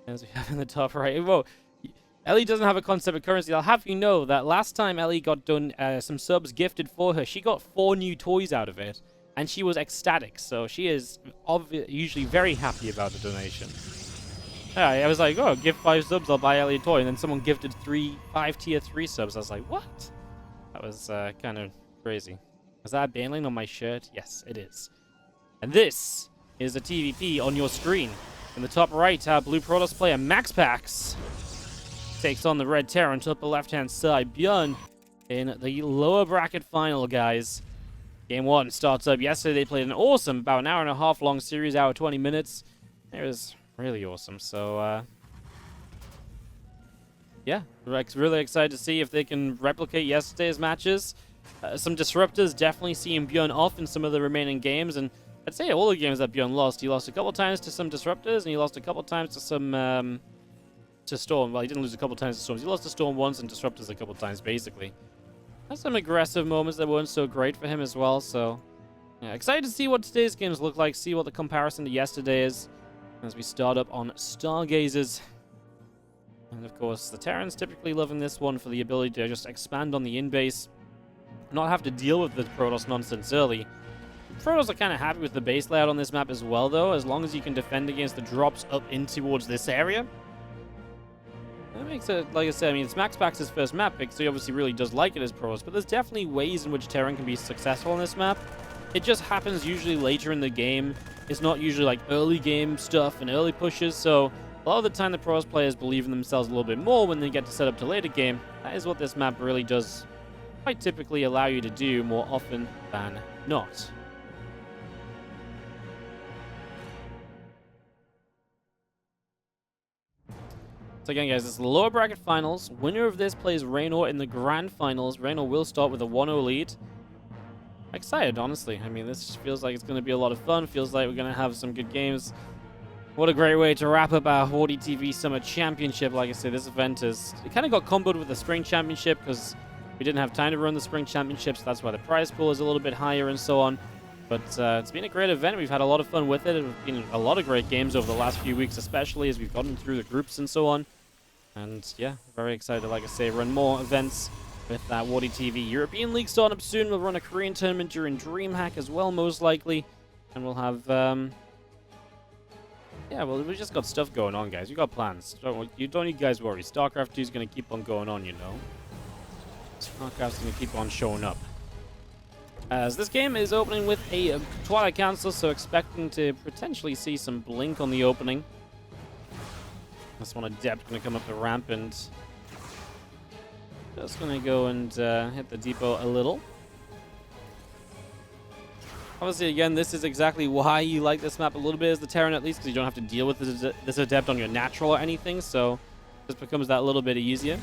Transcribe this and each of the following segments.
As we have in the top right. Whoa. Ellie doesn't have a concept of currency. I'll have you know that last time Ellie got done some subs gifted for her, she got 4 new toys out of it. And she was ecstatic. So she is usually very happy about the donation. Yeah, I was like, oh, give 5 subs, I'll buy Ellie a toy. And then someone gifted 5 tier 3 subs. I was like, what? That was kind of crazy. Is that a banning on my shirt? Yes, it is. And this is a TvP on your screen. In the top right, our blue Protoss player, MaxPax, takes on the red Terror on top the left-hand side. ByuN in the lower bracket final, guys. Game 1 starts up yesterday. They played an awesome, about an hour and a half long series, hour 20 minutes. It was really awesome. So, yeah, really excited to see if they can replicate yesterday's matches. Some disruptors, definitely seeing ByuN off in some of the remaining games. And I'd say all the games that ByuN lost, he lost a couple times to some disruptors, and he lost a couple times to some, to Storm. Well, he didn't lose a couple times to Storms. He lost to Storm once and disruptors a couple times, basically. Had some aggressive moments that weren't so great for him as well, so yeah, excited to see what today's games look like, see what the comparison to yesterday is as we start up on Stargazers. And of course, the Terrans typically loving this one for the ability to just expand on the in-base, not have to deal with the Protoss nonsense early. Protoss are kind of happy with the base layout on this map as well, though, as long as you can defend against the drops up in towards this area. That makes it, like I said, I mean, it's MaxPax's first map pick, so he obviously really does like it as Protoss, but there's definitely ways in which Terran can be successful on this map. It just happens usually later in the game. It's not usually like early game stuff and early pushes, so a lot of the time the Protoss players believe in themselves a little bit more when they get to set up to later game. That is what this map really does quite typically allow you to do more often than not. So again, guys, it's the lower bracket finals. Winner of this plays Raynor in the grand finals. Raynor will start with a 1-0 lead. Excited, honestly. I mean, this feels like it's going to be a lot of fun. Feels like we're going to have some good games. What a great way to wrap up our WardiTV Summer Championship. Like I said, this event is... It kind of got comboed with the Spring Championship because we didn't have time to run the Spring Championship, so that's why the prize pool is a little bit higher and so on. But it's been a great event. We've had a lot of fun with it. There's been a lot of great games over the last few weeks, especially as we've gotten through the groups and so on. And yeah, very excited to, like I say, run more events with that WardiTV European League starting up soon. We'll run a Korean tournament during DreamHack as well, most likely. And we'll have, yeah, well, we just got stuff going on, guys. We got plans. You don't need guys worry. StarCraft 2 is going to keep on going on, you know. StarCraft's going to keep on showing up. As this game is opening with a Twilight Council, so expecting to potentially see some Blink on the opening. This one, Adept, going to come up the ramp and just going to go and hit the depot a little. Obviously, again, this is exactly why you like this map a little bit as the Terran, at least, because you don't have to deal with this Adept on your natural or anything, so this becomes that little bit easier.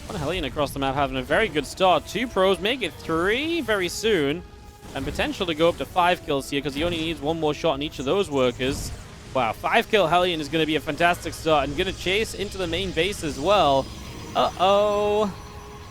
One Hellion across the map having a very good start. 2 pros make it 3 very soon. And potential to go up to 5 kills here because he only needs 1 more shot on each of those workers. Wow, 5-kill Hellion is going to be a fantastic start and going to chase into the main base as well. Uh-oh.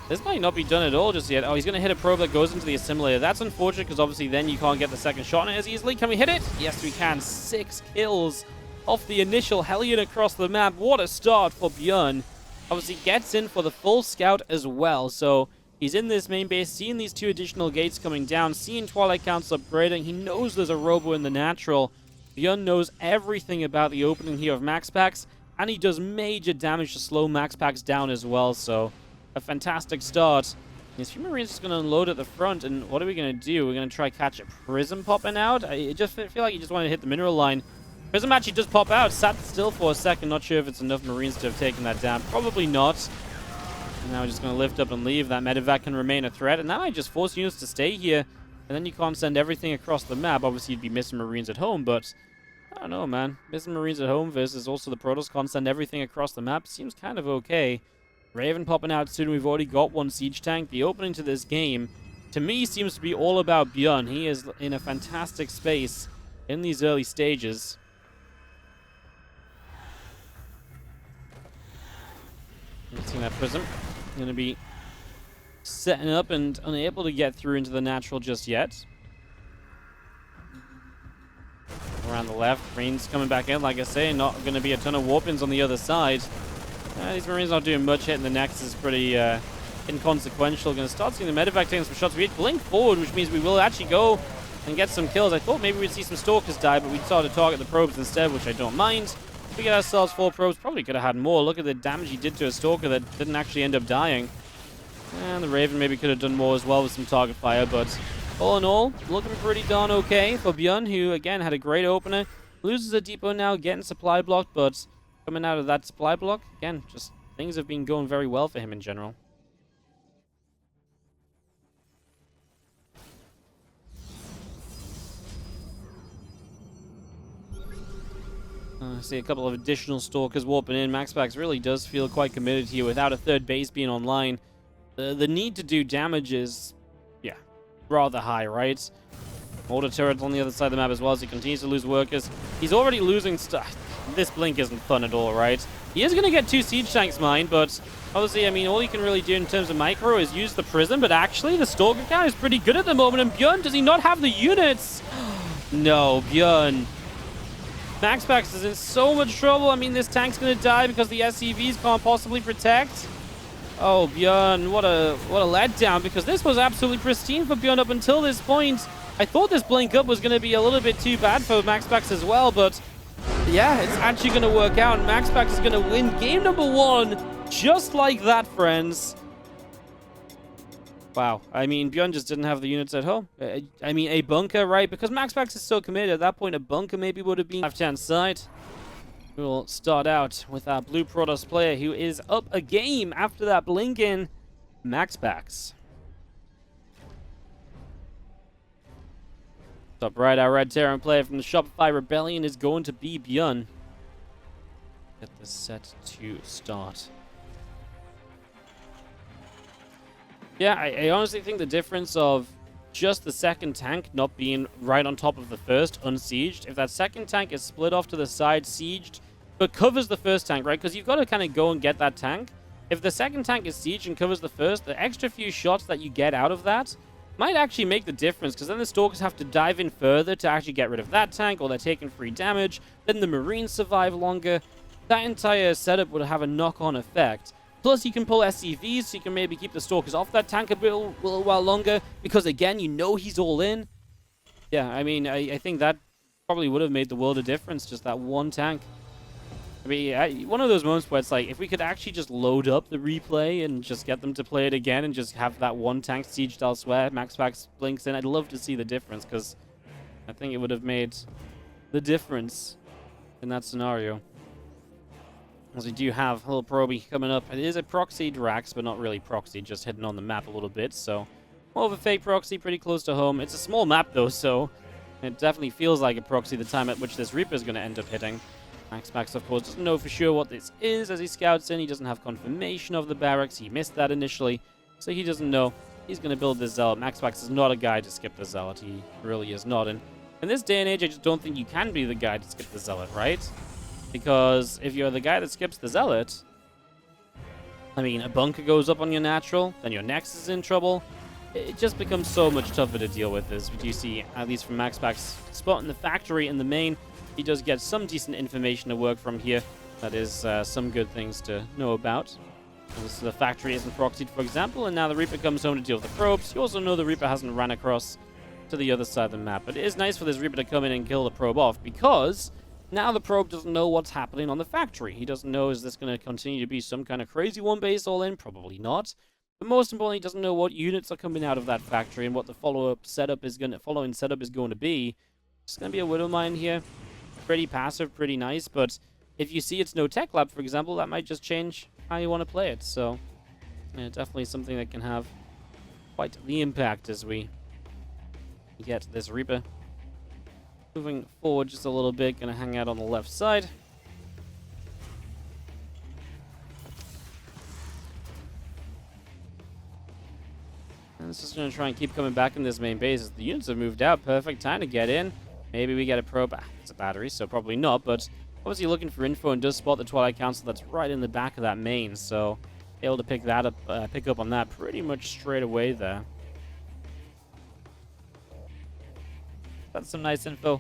This might not be done at all just yet. Oh, he's going to hit a probe that goes into the assimilator. That's unfortunate because obviously then you can't get the second shot on it as easily. Can we hit it? Yes, we can. 6 kills off the initial Hellion across the map. What a start for ByuN. Obviously gets in for the full scout as well, so... He's in this main base, seeing these 2 additional gates coming down, seeing Twilight Council upgrading. He knows there's a robo in the natural. ByuN knows everything about the opening here of MaxPax, and he does major damage to slow MaxPax down as well, so a fantastic start. His few Marines just going to unload at the front, and what are we going to do? We're going to try catch a Prism popping out? I just feel like he just wanted to hit the mineral line. Prism actually does pop out, sat still for a second, not sure if it's enough Marines to have taken that down. Probably not. Now we're just going to lift up and leave. That medevac can remain a threat. And now I just force units to stay here. And then you can't send everything across the map. Obviously, you'd be missing Marines at home. But I don't know, man. Missing Marines at home versus also the Protoss can't send everything across the map. Seems kind of okay. Raven popping out soon. We've already got 1 siege tank. The opening to this game, to me, seems to be all about ByuN. He is in a fantastic space in these early stages. See that Prism. Going to be setting up and unable to get through into the natural just yet. around the left. Green's coming back in, like I say, not going to be a ton of warp-ins on the other side. These Marines not doing much. Hitting the Nexus is pretty inconsequential. Going to start seeing the medevac taking some shots. We blink forward, which means we will actually go and get some kills. I thought maybe we'd see some Stalkers die, but we started to target the probes instead, which I don't mind. We get ourselves 4 probes. Probably could have had more. Look at the damage he did to a Stalker that didn't actually end up dying. And the Raven maybe could have done more as well with some target fire, but all in all, looking pretty darn okay for ByuN, who again had a great opener. Loses a depot now, getting supply blocked, but coming out of that supply block, again, just things have been going very well for him in general. I see a couple of additional Stalkers warping in. MaxPax really does feel quite committed here without a third base being online. The need to do damage is, yeah, rather high, right? Mortar turrets on the other side of the map as well as he continues to lose workers. He's already losing stuff. This blink isn't fun at all, right? He is going to get 2 siege tanks mined, but obviously, I mean, all you can really do in terms of micro is use the prism, but actually the Stalker count is pretty good at the moment. And ByuN, does he not have the units? No, ByuN. MaxPax is in so much trouble. I mean, this tank's going to die because the SCVs can't possibly protect. Oh, ByuN, what a letdown, because this was absolutely pristine for ByuN up until this point. I thought this blink up was going to be a little bit too bad for MaxPax as well, but yeah, it's actually going to work out. MaxPax is going to win game number 1 just like that, friends. Wow. I mean, ByuN just didn't have the units at home. I mean, a bunker, right? Because MaxPax is so committed. At that point, a bunker maybe would have been left-hand side. We'll start out with our Blue Protoss player who is up a game after that blink in, MaxPax. Top right, our Red Terran player from the Shopify Rebellion is going to be ByuN. Get this set to start. Yeah, I honestly think the difference of just the second tank not being right on top of the first, unsieged, if that second tank is split off to the side, sieged, but covers the first tank, right? Because you've got to kind of go and get that tank. If the second tank is sieged and covers the first, the extra few shots that you get out of that might actually make the difference, because then the Stalkers have to dive in further to actually get rid of that tank, or they're taking free damage. Then the Marines survive longer. That entire setup would have a knock-on effect. Plus, you can pull SCVs, so you can maybe keep the Stalkers off that tank a little while longer, because again, you know he's all in. Yeah, I mean, I think that probably would have made the world a difference, just that one tank. I mean, one of those moments where it's like, if we could actually just load up the replay and just get them to play it again and just have that one tank sieged elsewhere, MaxPax blinks in, I'd love to see the difference, because I think it would have made the difference in that scenario. As we do have a little probie coming up. It is a proxy Drax, but not really proxy, just hidden on the map a little bit, so more of a fake proxy, pretty close to home. It's a small map, though, so it definitely feels like a proxy the time at which this Reaper is going to end up hitting. MaxPax, of course, doesn't know for sure what this is as he scouts in. He doesn't have confirmation of the barracks. He missed that initially, so he doesn't know. He's going to build this Zealot. MaxPax is not a guy to skip the Zealot. He really is not. And in this day and age, I just don't think you can be the guy to skip the Zealot, right? Because if you're the guy that skips the Zealot, I mean, a bunker goes up on your natural, then your Nexus is in trouble. It just becomes so much tougher to deal with, as we do see, at least from MaxPax spot in the factory in the main. He does get some decent information to work from here. That is some good things to know about. The factory isn't proxied, for example, and now the Reaper comes home to deal with the probes. You also know the Reaper hasn't ran across to the other side of the map. But it is nice for this Reaper to come in and kill the probe off, because now the probe doesn't know what's happening on the factory. He doesn't know, is this going to continue to be some kind of crazy one base all in? Probably not. But most importantly, he doesn't know what units are coming out of that factory and what the following setup is going to be. It's going to be a Widow Mine here. Pretty passive, pretty nice, but if you see it's no tech lab, for example, that might just change how you want to play it. So, yeah, definitely something that can have quite the impact as we get this Reaper moving forward just a little bit. Gonna hang out on the left side. And it's just gonna try and keep coming back in this main base. The units have moved out. Perfect time to get in. Maybe we get a probe. It's a battery, so probably not, but obviously looking for info and does spot the Twilight Council that's right in the back of that main, so able to pick that up, pick up on that pretty much straight away there. That's some nice info.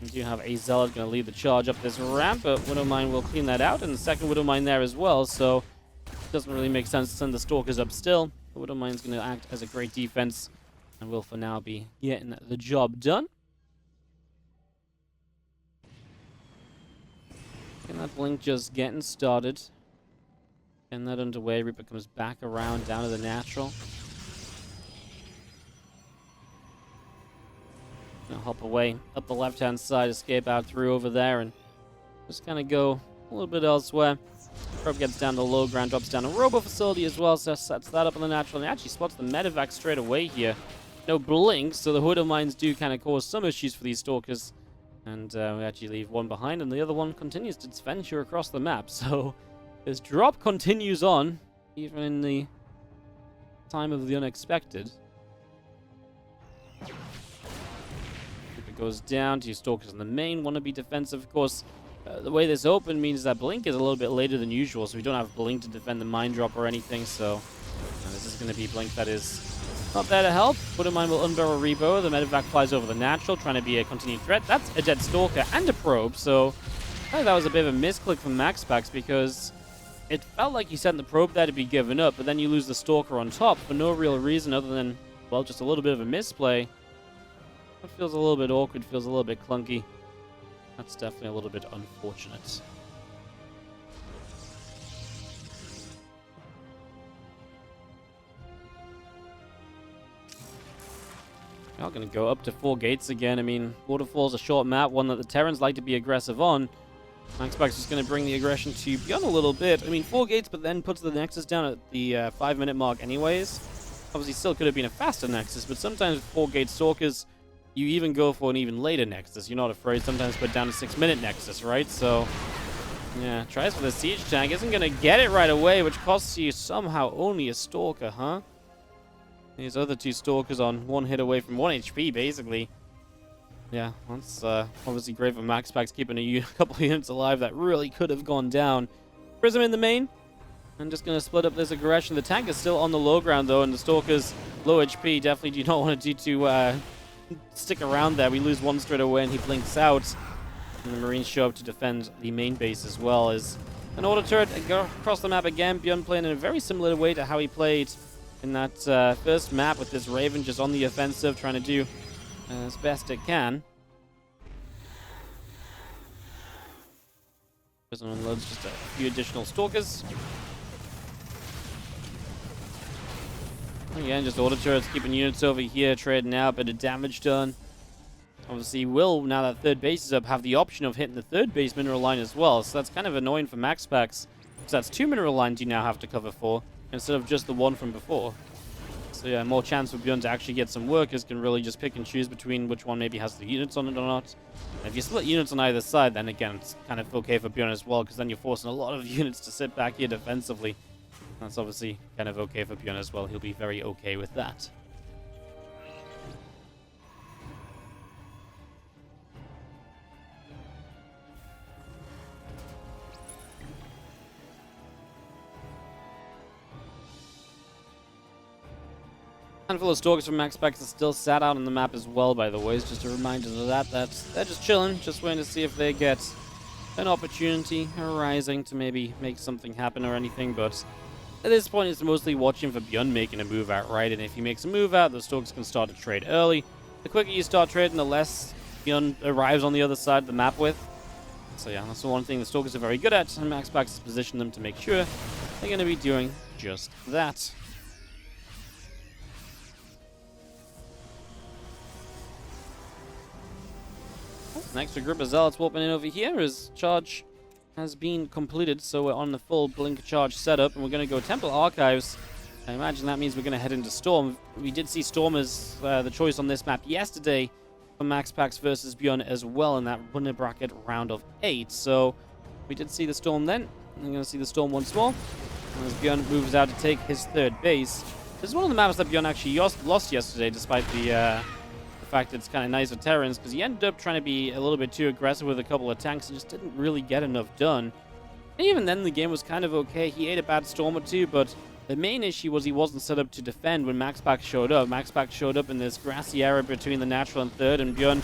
We do have a Zealot going to lead the charge up this ramp, but Widowmine will clean that out, and the second Widowmine there as well, so it doesn't really make sense to send the Stalkers up still. The Widowmine's going to act as a great defense, and will for now be getting the job done. And that Blink just getting started. Getting that underway. Reaper comes back around down to the natural. Gonna hop away up the left-hand side, escape out through over there, and just kind of go a little bit elsewhere. Probe gets down to low ground, drops down a robo facility as well, so sets that up on the natural, and actually spots the medevac straight away here. No blink, so the Widow Mines do kind of cause some issues for these Stalkers. And we actually leave one behind, and the other one continues to venture across the map. So this drop continues on, even in the time of the unexpected. If it goes down, 2 Stalkers in the main, want to be defensive. Of course, the way this open means that Blink is a little bit later than usual, so we don't have Blink to defend the mine drop or anything. So this is going to be Blink that is not there to help. Widowmine will unbarrel Rebo. The medevac flies over the natural, trying to be a continued threat. That's a dead Stalker and a probe, so I think that was a bit of a misclick from MaxPax, because it felt like he sent the probe there to be given up, but then you lose the Stalker on top for no real reason other than, well, just a little bit of a misplay. It feels a little bit awkward, feels a little bit clunky. That's definitely a little bit unfortunate. We are going to go up to 4 gates again. I mean, Waterfall's a short map, one that the Terrans like to be aggressive on. MaxPax is going to bring the aggression to ByuN a little bit. I mean, 4 gates, but then puts the Nexus down at the 5-minute mark anyways. Obviously, still could have been a faster Nexus, but sometimes with 4-gate Stalkers, you even go for an even later Nexus. You're not afraid sometimes to put down a 6-minute Nexus, right? So, yeah, tries for the Siege Tank. Isn't going to get it right away, which costs you somehow only a Stalker, huh? These other 2 Stalkers on 1 hit away from 1 HP, basically. Yeah, that's obviously great for MaxPax, keeping a couple of units alive that really could have gone down. Prism in the main. I'm just going to split up this aggression. The tank is still on the low ground, though, and the Stalkers, low HP, definitely do not want to stick around there. We lose 1 straight away, and he blinks out. And the Marines show up to defend the main base as well. As an auto turret across the map again. ByuN playing in a very similar way to how he played in that first map, with this Raven just on the offensive, trying to do as best it can. Prison unloads just a few additional Stalkers. Again, just auto turrets keeping units over here, trading out, bit of damage done. Obviously, will, now that 3rd base is up, have the option of hitting the 3rd base mineral line as well, so that's kind of annoying for MaxPax, because that's 2 mineral lines you now have to cover for, instead of just the 1 from before. So yeah, more chance for ByuN to actually get some workers, can really just pick and choose between which one maybe has the units on it or not. And if you split units on either side, then again, it's kind of okay for ByuN as well, because then you're forcing a lot of units to sit back here defensively. That's obviously kind of okay for ByuN as well. He'll be very okay with that. Handful of Stalkers from MaxPax are still sat out on the map as well, by the way. It's just a reminder of that they're just chilling, just waiting to see if they get an opportunity arising to maybe make something happen or anything. But at this point, it's mostly watching for ByuN making a move out, right? And if he makes a move out, the Stalkers can start to trade early. The quicker you start trading, the less ByuN arrives on the other side of the map with. So yeah, that's the one thing the Stalkers are very good at, and MaxPax has positioned them to make sure they're going to be doing just that. Next, a group of Zealots warping in over here as charge has been completed, so we're on the full blink charge setup, and we're going to go Temple Archives. I imagine that means we're going to head into Storm. We did see Storm as the choice on this map yesterday for MaxPax versus ByuN as well in that winner bracket round of 8. So we did see the Storm then. I'm going to see the Storm once more as ByuN moves out to take his 3rd base. This is one of the maps that ByuN actually lost yesterday, despite the fact that it's kind of nice with Terrans, because he ended up trying to be a little bit too aggressive with a couple of tanks and just didn't really get enough done. And even then, the game was kind of okay. He ate a bad Storm or 2, but the main issue was he wasn't set up to defend when MaxPax showed up. MaxPax showed up in this grassy area between the natural and 3rd, and ByuN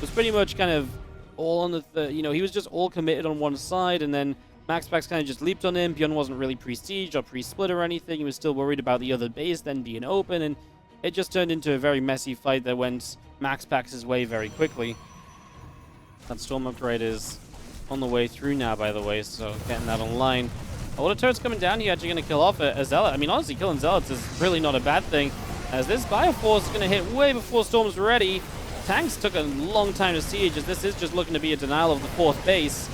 was pretty much kind of all on the, you know, he was just all committed on one side, and then MaxPax kind of just leaped on him. ByuN wasn't really pre-sieged or pre-split or anything. He was still worried about the other base then being open, and it just turned into a very messy fight that went MaxPax's way very quickly. That Storm upgrade is on the way through now, by the way, so getting that online. A lot of turrets coming down here, actually going to kill off a Zealot. I mean, honestly, killing Zealots is really not a bad thing, as this Bioforce is going to hit way before Storm's ready. Tanks took a long time to siege, as this is just looking to be a denial of the 4th base.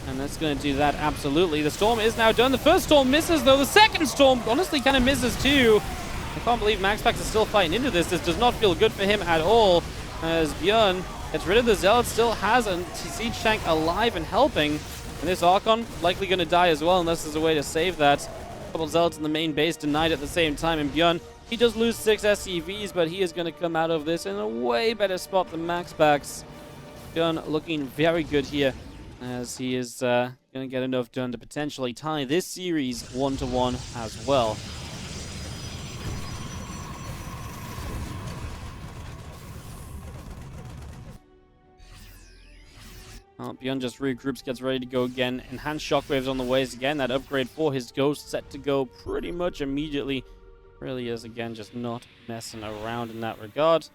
And that's going to do that, absolutely. The Storm is now done. The first Storm misses, though. The second Storm honestly kind of misses, too. I can't believe MaxPax is still fighting into this. This does not feel good for him at all, as ByuN gets rid of the Zealot, still has a siege tank alive and helping. And this Archon likely going to die as well, unless there's a way to save that. A couple Zealots in the main base denied at the same time, and ByuN, he does lose 6 SCVs, but he is going to come out of this in a way better spot than MaxPax. ByuN looking very good here, as he is going to get enough done to potentially tie this series 1-1 as well. Well, ByuN just regroups, gets ready to go again. Enhanced shockwaves on the ways again. That upgrade for his Ghost set to go pretty much immediately. Really is, again, just not messing around in that regard.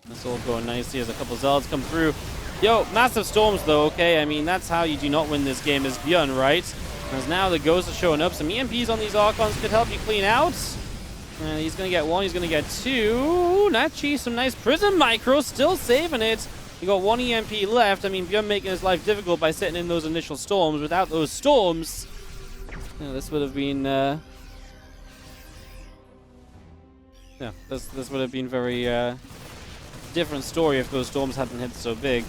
That's all going nicely as a couple Zealots come through. Yo, massive Storms, though, okay? I mean, that's how you do not win this game as ByuN, right? As now the Ghosts are showing up. Some EMPs on these Archons could help you clean out. And he's going to get 1, he's going to get 2. Nachi, some nice Prism Micro, still saving it. You got 1 EMP left. I mean, ByuN making his life difficult by sitting in those initial Storms. Without those Storms, you know, this would have been... this would have been very different story if those Storms hadn't hit so big.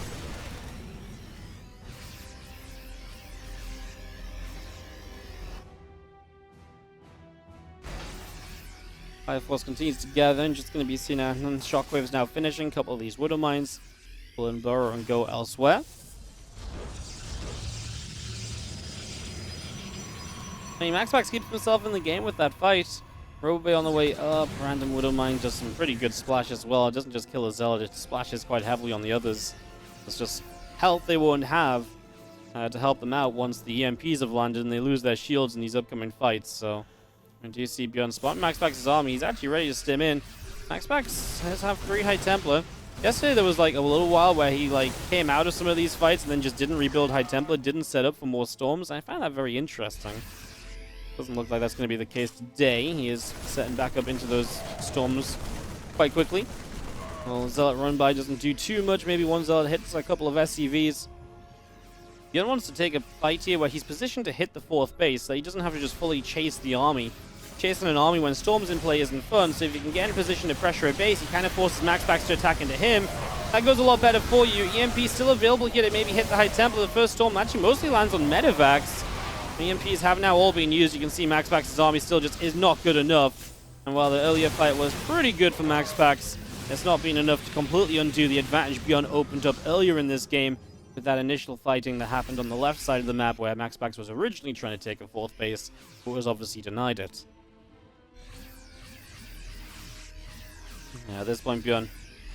Bioforce continues to gather, and just going to be seeing Shockwaves now finishing. A couple of these Widow Mines. Pull and burrow and go elsewhere. I mean, MaxPax keeps himself in the game with that fight. Robo on the way up. Random Widow Mine does some pretty good splash as well. It doesn't just kill a Zealot, it splashes quite heavily on the others. It's just health they won't have to help them out once the EMPs have landed and they lose their shields in these upcoming fights. So, when do you see ByuN spot MaxPax's army? He's actually ready to stim in. MaxPax has have 3 High Templar. Yesterday there was like a little while where he like came out of some of these fights and then just didn't rebuild High Templar, didn't set up for more Storms. I found that very interesting. Doesn't look like that's going to be the case today. He is setting back up into those Storms quite quickly. Well, Zealot run by doesn't do too much. Maybe 1 Zealot hits a couple of SCVs. ByuN wants to take a fight here where he's positioned to hit the 4th base, so he doesn't have to just fully chase the army. Chasing an army when Storm's in play isn't fun, so if you can get in position to pressure a base, he kind of forces MaxPax to attack into him. That goes a lot better for you. EMP still available here to maybe hit the High Templar. The first Storm actually mostly lands on Medivacs. EMPs have now all been used. You can see MaxPax's army still just is not good enough. And while the earlier fight was pretty good for MaxPax, it's not been enough to completely undo the advantage ByuN opened up earlier in this game with that initial fighting that happened on the left side of the map where MaxPax was originally trying to take a 4th base, but was obviously denied it. Yeah, at this point, ByuN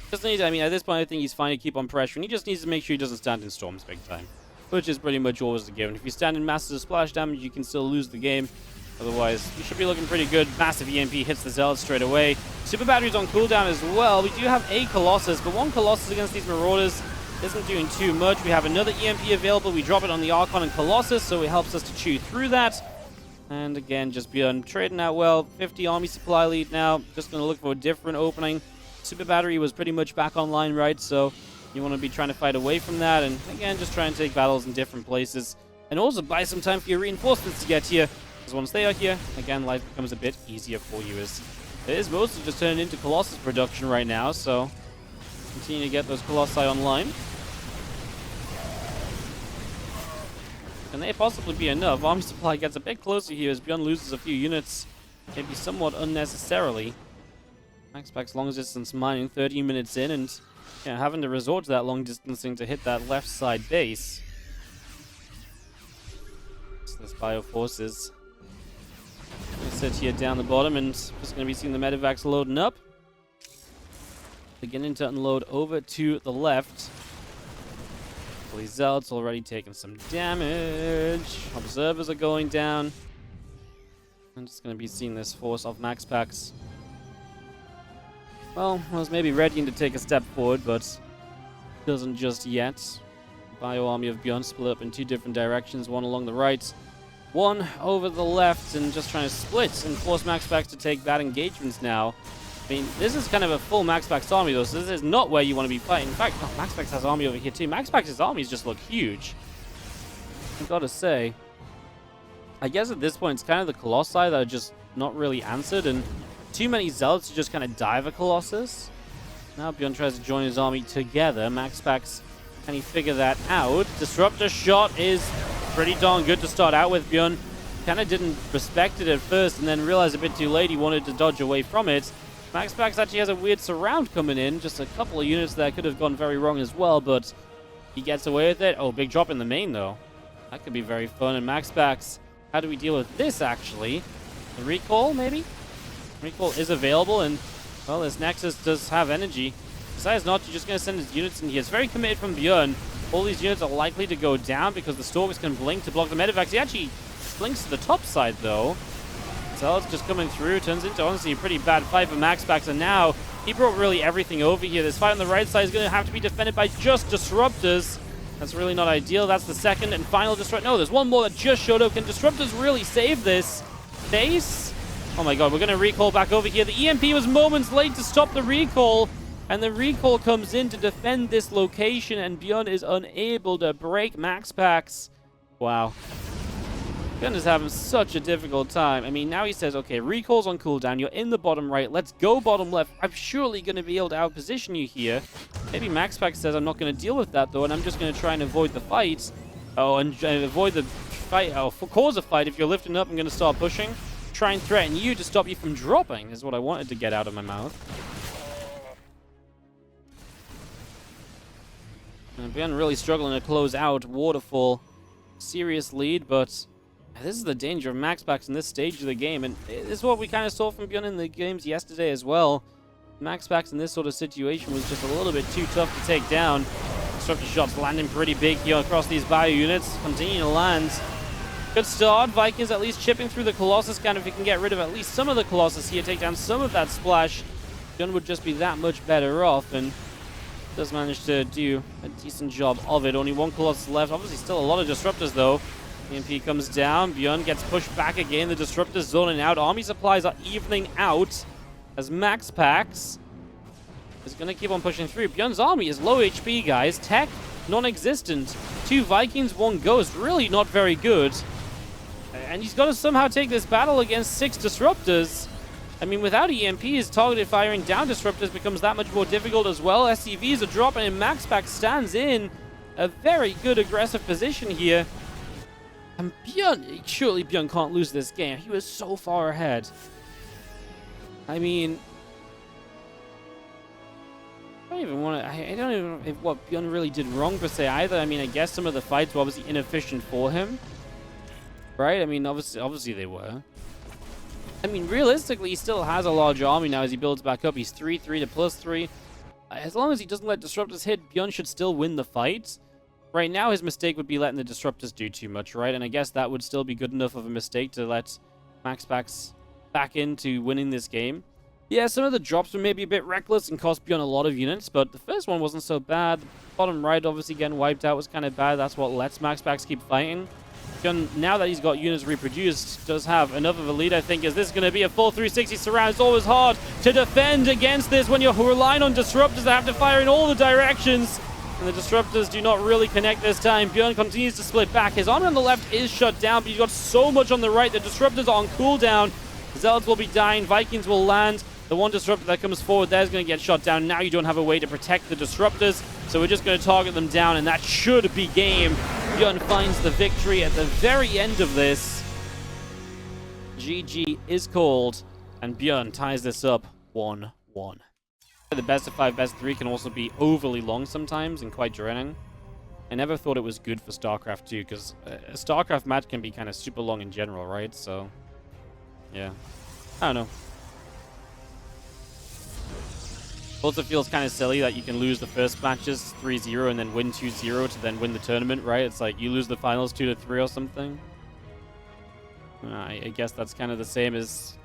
just needs, I mean, at this point, I think he's fine to keep on pressuring. He just needs to make sure he doesn't stand in Storms big time, which is pretty much always the given. If you stand in massive splash damage, you can still lose the game. Otherwise, you should be looking pretty good. Massive EMP hits the Zealot straight away. Super Battery's on cooldown as well. We do have a Colossus, but 1 Colossus against these Marauders isn't doing too much. We have another EMP available. We drop it on the Archon and Colossus, so it helps us to chew through that. And again, just ByuN trading out well. 50 army supply lead now. Just going to look for a different opening. Super Battery was pretty much back online, right? So you want to be trying to fight away from that. And again, just try and take battles in different places. And also buy some time for your reinforcements to get here. Because once they are here, again, life becomes a bit easier for you. As it is mostly just turning into Colossus production right now. So continue to get those Colossi online. Can they possibly be enough? Army supply gets a bit closer here as ByuN loses a few units, maybe somewhat unnecessarily. MaxPax long distance mining 13 minutes in and having to resort to that long distancing to hit that left side base. So this Bioforce is going to sit here down the bottom and just going to be seeing the Medivacs loading up. Beginning to unload over to the left. These Zealots already taking some damage. Observers are going down. I'm just going to be seeing this force of MaxPax. Well, I was maybe readying to take a step forward, but doesn't just yet. Bio army of ByuN split up in two different directions, one along the right, one over the left, and just trying to split and force MaxPax to take bad engagements now. I mean, this is kind of a full MaxPax army, though, so this is not where you want to be fighting. In fact, oh, MaxPax has army over here, too. MaxPax's armies just look huge. I've got to say. I guess at this point, it's kind of the Colossi that are just not really answered, and too many Zealots to just kind of dive a Colossus. Now ByuN tries to join his army together. MaxPax, can he figure that out? Disruptor shot is pretty darn good to start out with. ByuN kind of didn't respect it at first, and then realized a bit too late he wanted to dodge away from it. MaxPax actually has a weird surround coming in. Just a couple of units that could have gone very wrong as well, but he gets away with it. Oh, big drop in the main, though. That could be very fun. And MaxPax, how do we deal with this, actually? The recall, maybe? Recall is available, and, well, this Nexus does have energy. Besides not, you're just going to send his units in here. It's very committed from ByuN. All these units are likely to go down because the Stalkers can blink to block the Medivacs. He actually blinks to the top side, though. Zealots just coming through. Turns into, honestly, a pretty bad fight for MaxPax, and now he brought really everything over here. This fight on the right side is going to have to be defended by just Disruptors. That's really not ideal. That's the second and final Disruptor. No, there's one more that just showed up. Can Disruptors really save this? Base? Oh my god, we're going to recall back over here. The EMP was moments late to stop the recall, and the recall comes in to defend this location, and ByuN is unable to break MaxPax. Wow. ByuN is having such a difficult time. I mean, now he says, okay, recall's on cooldown. You're in the bottom right. Let's go bottom left. I'm surely going to be able to outposition you here. Maybe MaxPax says, I'm not going to deal with that, though, and I'm just going to try and avoid the fight. Oh, and avoid the fight. Oh, cause a fight. If you're lifting up, I'm going to start pushing. Try and threaten you to stop you from dropping, is what I wanted to get out of my mouth. And ByuN really struggling to close out Waterfall. Serious lead, but this is the danger of MaxPax in this stage of the game, and this is what we kind of saw from ByuN in the games yesterday as well. MaxPax in this sort of situation was just a little bit too tough to take down. Disruptor shots landing pretty big here across these bio units, continuing to land. Good start. Vikings at least chipping through the Colossus count. If he can get rid of at least some of the Colossus here, take down some of that splash, ByuN would just be that much better off, and does manage to do a decent job of it. Only one Colossus left. Obviously still a lot of Disruptors, though. EMP comes down. ByuN gets pushed back again. The Disruptors zoning out. Army supplies are evening out as MaxPax is going to keep on pushing through. ByuN's army is low HP, guys. Tech, non-existent. 2 Vikings, 1 Ghost. Really not very good. And he's got to somehow take this battle against 6 Disruptors. I mean, without EMPs, targeted firing down Disruptors becomes that much more difficult as well. SCVs are dropping, and MaxPax stands in a very good aggressive position here. And ByuN, surely ByuN can't lose this game. He was so far ahead. I mean, I don't even want to. I don't even know if what ByuN really did wrong per se either. I mean, I guess some of the fights were obviously inefficient for him, right? I mean, obviously they were. I mean, realistically, he still has a large army now as he builds back up. He's 3-3 to +3. As long as he doesn't let Disruptors hit, ByuN should still win the fight. Right now, his mistake would be letting the Disruptors do too much, right? And I guess that would still be good enough of a mistake to let MaxPax back into winning this game. Yeah, some of the drops were maybe a bit reckless and cost ByuN a lot of units, but the first one wasn't so bad. The bottom right, obviously, getting wiped out was kind of bad. That's what lets MaxPax keep fighting. ByuN, now that he's got units reproduced, does have enough of a lead, I think. Is this going to be a full 360 surround? It's always hard to defend against this when you're relying on Disruptors that have to fire in all the directions. And the Disruptors do not really connect this time. ByuN continues to split back. His army on the left is shut down, but he's got so much on the right. The Disruptors are on cooldown. Zealots will be dying. Vikings will land. The one Disruptor that comes forward there is going to get shot down. Now you don't have a way to protect the Disruptors, so we're just going to target them down, and that should be game. ByuN finds the victory at the very end of this. GG is called, and ByuN ties this up 1-1. The best of 5, best of 3 can also be overly long sometimes and quite draining. I never thought it was good for StarCraft 2, because a StarCraft match can be kind of super long in general, right? So, yeah. I don't know. Also feels kind of silly that you can lose the first matches 3-0 and then win 2-0 to then win the tournament, right? It's like you lose the finals 2-3 or something. I guess that's kind of the same as,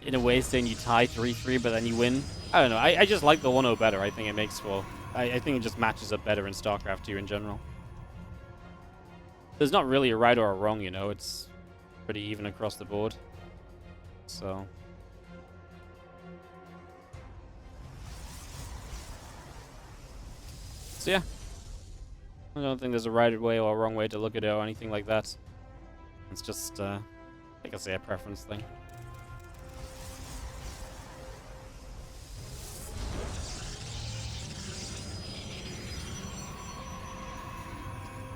in a way, saying you tie 3-3, but then you win. I don't know. I just like the 1-0 better. I think it makes for... I think it just matches up better in StarCraft 2 in general. There's not really a right or a wrong, you know. It's pretty even across the board. So... So yeah, I don't think there's a right way or a wrong way to look at it or anything like that. It's just, like I say, a preference thing.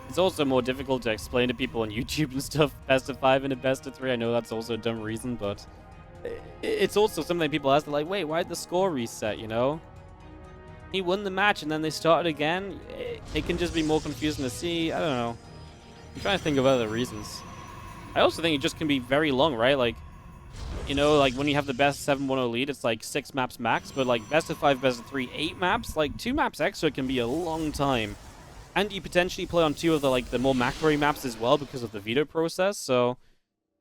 It's also more difficult to explain to people on YouTube and stuff, best of 5 and a best of 3. I know that's also a dumb reason, but it's also something people ask, like, wait, why'd the score reset, you know? He won the match and then they started again. It can just be more confusing to see. I don't know. I'm trying to think of other reasons. I also think it just can be very long, right? Like, you know, like when you have the best 7-1-0 lead, it's like 6 maps max. But like best of 5, best of 3, 8 maps, like 2 maps extra can be a long time. And you potentially play on 2 of the more macro maps as well because of the veto process. So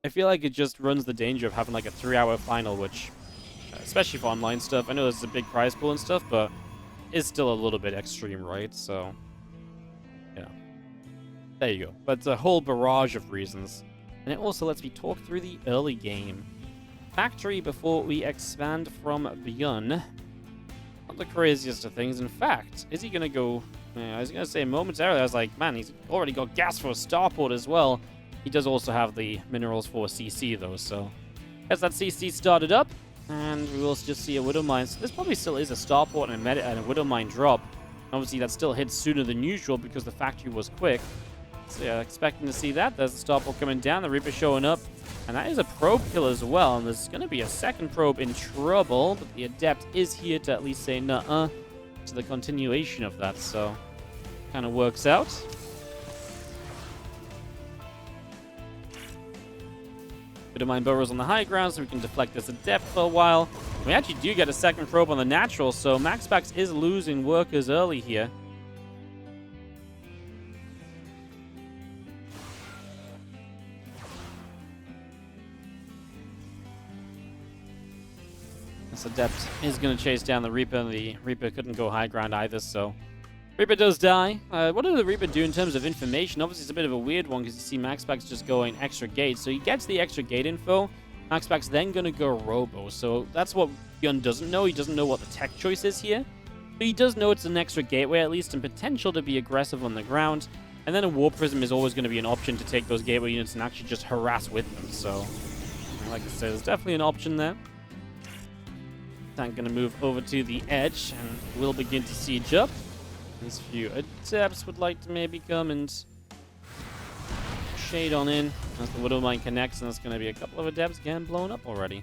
I feel like it just runs the danger of having like a 3-hour final, which, especially for online stuff, I know this is a big prize pool and stuff, but is still a little bit extreme, right? So, yeah. There you go. But it's a whole barrage of reasons. And it also lets me talk through the early game. Factory before we expand from ByuN. Not the craziest of things. In fact, is he going to go... I was going to say momentarily, I was like, man, he's already got gas for a starport as well. He does also have the minerals for CC, though, so... As that CC started up, and we will just see a Widow Mine. So this probably still is a starport and a Widow Mine drop. Obviously, that still hits sooner than usual because the factory was quick. So yeah, expecting to see that. There's the starport coming down, the Reaper showing up. And that is a probe kill as well. And there's going to be a second probe in trouble. But the Adept is here to at least say nuh-uh to the continuation of that. So, kind of works out. Widow Mine burrows on the high ground so we can deflect this Adept for a while. We actually do get a second probe on the natural, so MaxPax is losing workers early here. This Adept is going to chase down the Reaper, and the Reaper couldn't go high ground either, so... Reaper does die. What did the Reaper do in terms of information? Obviously, it's a bit of a weird one because you see MaxPax just going extra gate. So he gets the extra gate info. MaxPax then going to go Robo. So that's what ByuN doesn't know. He doesn't know what the tech choice is here. But he does know it's an extra gateway at least and potential to be aggressive on the ground. And then a War Prism is always going to be an option to take those gateway units and actually just harass with them. So, like I said, there's definitely an option there. Tank going to move over to the edge and we'll begin to siege up. These few Adepts would like to maybe come and shade on in as the Widow Mine connects, and there's going to be a couple of Adepts getting blown up already.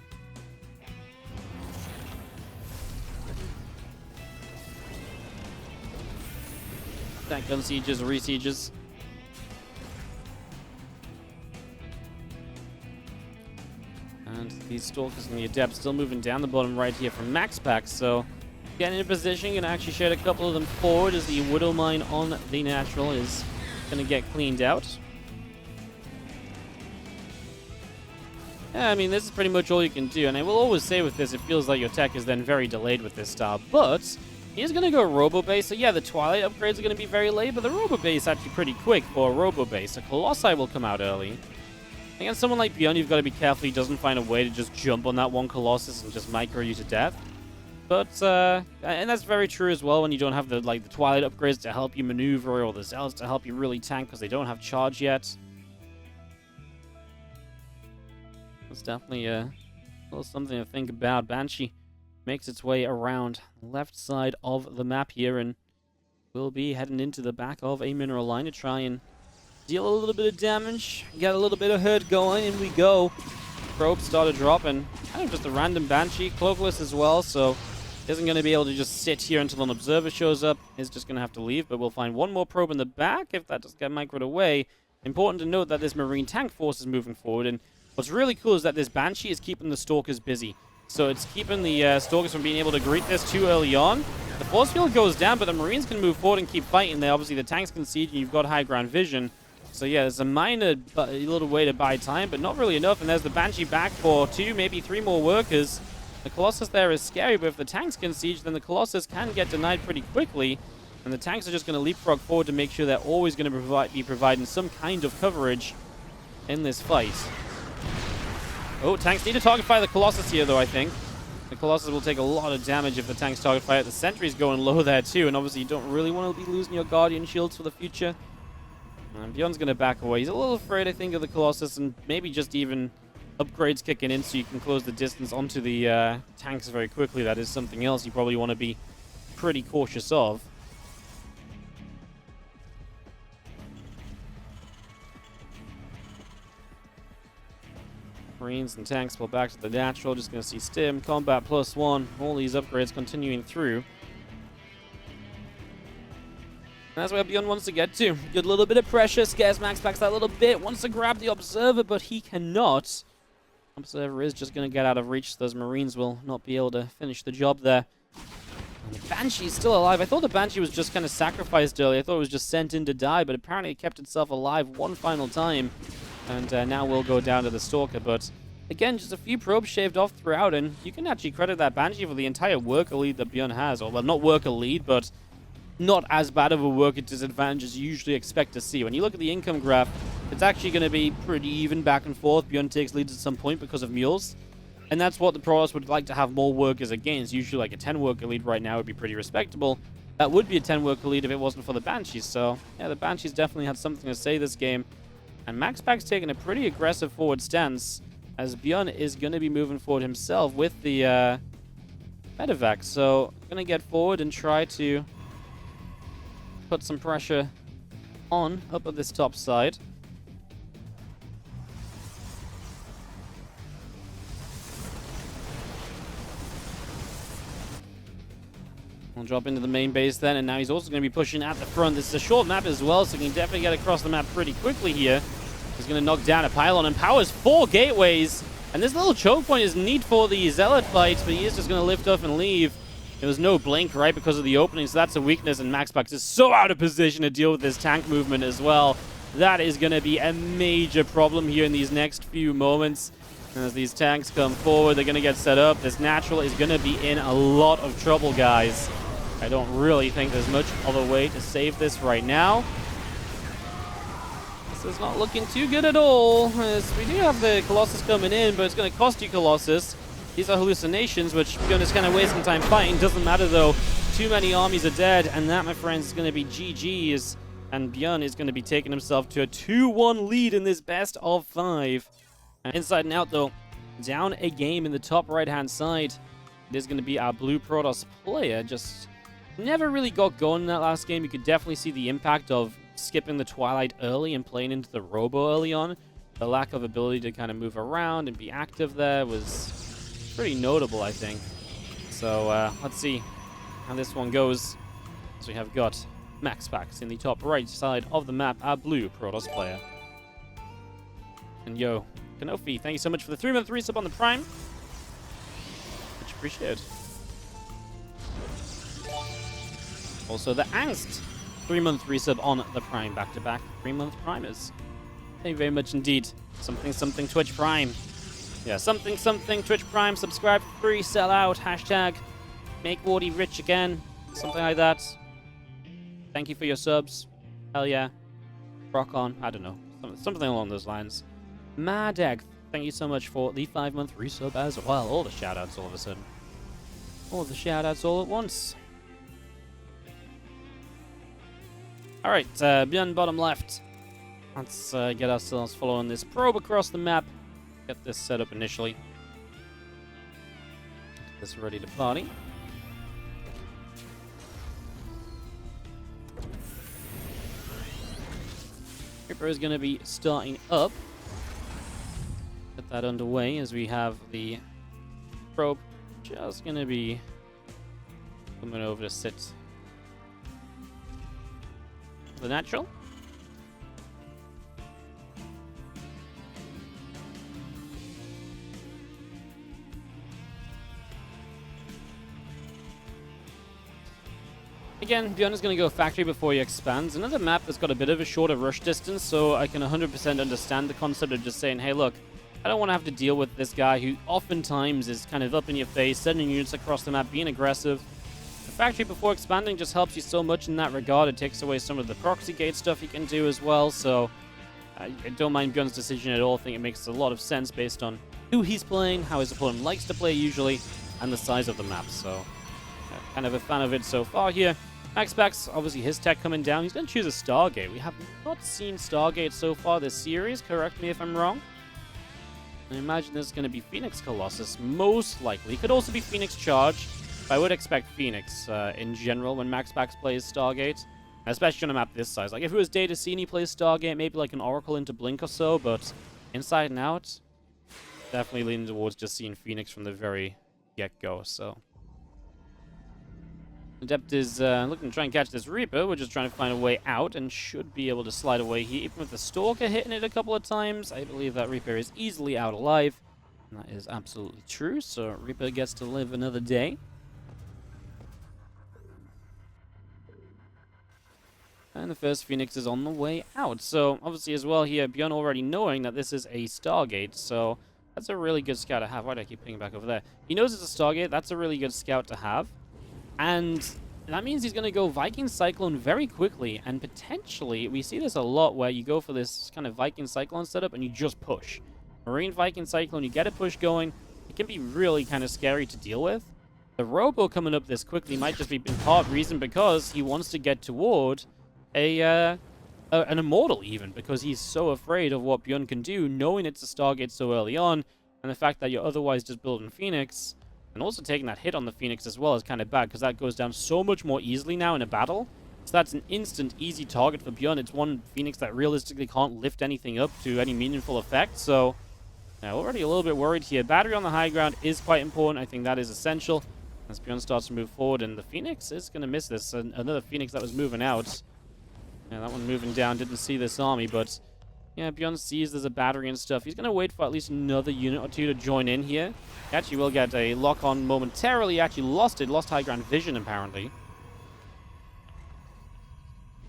Tank gun sieges, re-sieges. And these Stalkers and the Adepts still moving down the bottom right here from MaxPax, so... Getting in position, going to actually shed a couple of them forward as the Widow Mine on the natural is going to get cleaned out. Yeah, I mean, this is pretty much all you can do, and I will always say with this, it feels like your tech is then very delayed with this style, but he's going to go Robo Base, so yeah, the Twilight upgrades are going to be very late, but the Robo Base is actually pretty quick for a Robo Base. A Colossi will come out early. Against someone like ByuN, you've got to be careful he doesn't find a way to just jump on that one Colossus and just micro you to death. But, and that's very true as well when you don't have the Twilight upgrades to help you maneuver or the Zealots to help you really tank because they don't have charge yet. That's definitely a little something to think about. Banshee makes its way around the left side of the map here and will be heading into the back of a mineral line to try and deal a little bit of damage, get a little bit of hurt going, and we go. Probes started dropping. Kind of just a random Banshee, cloakless as well, so... Isn't going to be able to just sit here until an observer shows up. Is just going to have to leave, but we'll find one more probe in the back if that does get microed away. Important to note that this Marine tank force is moving forward, and what's really cool is that this Banshee is keeping the Stalkers busy. So it's keeping the Stalkers from being able to greet this too early on. The force field goes down, but the Marines can move forward and keep fighting there. Obviously, the tanks can siege, and you've got high ground vision. So yeah, there's a minor little way to buy time, but not really enough. And there's the Banshee back for 2, maybe 3 more workers. The Colossus there is scary, but if the tanks can siege, then the Colossus can get denied pretty quickly. And the tanks are just going to leapfrog forward to make sure they're always going to be providing some kind of coverage in this fight. Oh, tanks need to target fire the Colossus here, though, I think. The Colossus will take a lot of damage if the tanks target fire. The Sentry's going low there, too, and obviously you don't really want to be losing your Guardian shields for the future. And ByuN's going to back away. He's a little afraid, I think, of the Colossus, and maybe just even upgrades kicking in so you can close the distance onto the tanks very quickly. That is something else you probably want to be pretty cautious of. Marines and tanks pull back to the natural. Just going to see Stim, Combat +1, all these upgrades continuing through. That's where ByuN wants to get to. Good little bit of pressure, scares MaxPax that little bit. Wants to grab the Observer, but he cannot. Observer is just going to get out of reach, so those Marines will not be able to finish the job there. And the Banshee's still alive. I thought the Banshee was just kind of sacrificed earlier. I thought it was just sent in to die, but apparently it kept itself alive one final time. And now we'll go down to the Stalker, but again, just a few probes shaved off throughout, and you can actually credit that Banshee for the entire worker lead that ByuN has. Or, well, not worker lead, but not as bad of a worker disadvantage as you usually expect to see. When you look at the income graph, it's actually going to be pretty even back and forth. ByuN takes leads at some point because of mules, and that's what the pros would like to have more workers against. Usually like a 10 worker lead right now would be pretty respectable. That would be a 10 worker lead if it wasn't for the Banshees. So yeah, the Banshees definitely had something to say this game. And MaxPax taking a pretty aggressive forward stance, as ByuN is going to be moving forward himself with the medevac. So going to get forward and try to put some pressure on up at this top side. We'll drop into the main base then, and now he's also going to be pushing at the front. This is a short map as well, so he can definitely get across the map pretty quickly here. He's going to knock down a pylon and powers 4 gateways. And this little choke point is neat for the Zealot fight, but he is just going to lift off and leave. There was no blink, right, because of the opening, so that's a weakness, and MaxPax is so out of position to deal with this tank movement as well. That is going to be a major problem here in these next few moments. And as these tanks come forward, they're going to get set up. This natural is going to be in a lot of trouble, guys. I don't really think there's much other way to save this right now. This is not looking too good at all. As we do have the Colossus coming in, but it's going to cost you Colossus. These are hallucinations, which ByuN is kind of wasting time fighting. Doesn't matter, though. Too many armies are dead, and that, my friends, is going to be GG's. And ByuN is going to be taking himself to a 2-1 lead in this best of 5. And inside and out, though, down a game in the top right-hand side. It is going to be our blue Protoss player. Just never really got going in that last game. You could definitely see the impact of skipping the Twilight early and playing into the Robo early on. The lack of ability to kind of move around and be active there was pretty notable, I think. So let's see how this one goes. So we have got MaxPax in the top right side of the map, our blue Protoss player. And yo, Kanofi, thank you so much for the 3-month resub on the Prime. Much appreciated. Also, the Angst 3-month resub on the Prime, back-to-back 3-month primers. Thank you very much indeed. Something, something, Twitch Prime. Yeah, something, something, Twitch Prime. Subscribe for free, sell out, hashtag, make Wardy rich again. Something like that. Thank you for your subs. Hell yeah. Rock on. I don't know. Something along those lines. Mad Egg, thank you so much for the 5-month resub as well. All the shoutouts all of a sudden. All the shoutouts all at once. Alright, ByuN bottom left. Let's get ourselves following this probe across the map. Get this set up initially. Get this ready to party. Reaper is going to be starting up. Get that underway as we have the probe just going to be coming over to sit the natural. again, ByuN is going to go factory before he expands. Another map that's got a bit of a shorter rush distance, so I can 100% understand the concept of just saying, hey, look, I don't want to have to deal with this guy who oftentimes is kind of up in your face, sending units across the map, being aggressive. The factory before expanding just helps you so much in that regard. It takes away some of the proxy gate stuff you can do as well, so I don't mind ByuN's decision at all. I think it makes a lot of sense based on who he's playing, how his opponent likes to play usually, and the size of the map, so kind of a fan of it so far here. MaxPax, obviously his tech coming down. He's going to choose a Stargate. We have not seen Stargate so far this series. Correct me if I'm wrong. I imagine there's going to be Phoenix Colossus, most likely. Could also be Phoenix Charge. But I would expect Phoenix in general when MaxPax plays Stargate. Especially on a map this size. Like if it was Data Scene he plays Stargate, maybe like an Oracle into Blink or so. But inside and out, definitely leaning towards just seeing Phoenix from the very get-go. So Adept is looking to try and catch this Reaper. We're just trying to find a way out and should be able to slide away here. Even with the Stalker hitting it a couple of times, I believe that Reaper is easily out alive. And that is absolutely true, so Reaper gets to live another day. And the first Phoenix is on the way out. So obviously as well here, ByuN already knowing that this is a Stargate, so that's a really good scout to have. Why do I keep pinging back over there? He knows it's a Stargate. That's a really good scout to have. And that means he's going to go Viking Cyclone very quickly, and potentially, we see this a lot where you go for this kind of Viking Cyclone setup and you just push. Marine Viking Cyclone, you get a push going, it can be really kind of scary to deal with. The Robo coming up this quickly might just be in part reason because he wants to get toward an Immortal even, because he's so afraid of what ByuN can do, knowing it's a Stargate so early on, and the fact that you're otherwise just building Phoenix. And also taking that hit on the Phoenix as well is kind of bad, because that goes down so much more easily now in a battle. So that's an instant, easy target for ByuN. It's one Phoenix that realistically can't lift anything up to any meaningful effect. So, yeah, already a little bit worried here. Battery on the high ground is quite important. I think that is essential as ByuN starts to move forward. And the Phoenix is going to miss this. Another Phoenix that was moving out. Yeah, that one moving down. Didn't see this army, but yeah, ByuN sees there's a battery and stuff. He's going to wait for at least another unit or two to join in here. He actually will get a lock-on momentarily. He actually lost it. Lost high ground vision, apparently.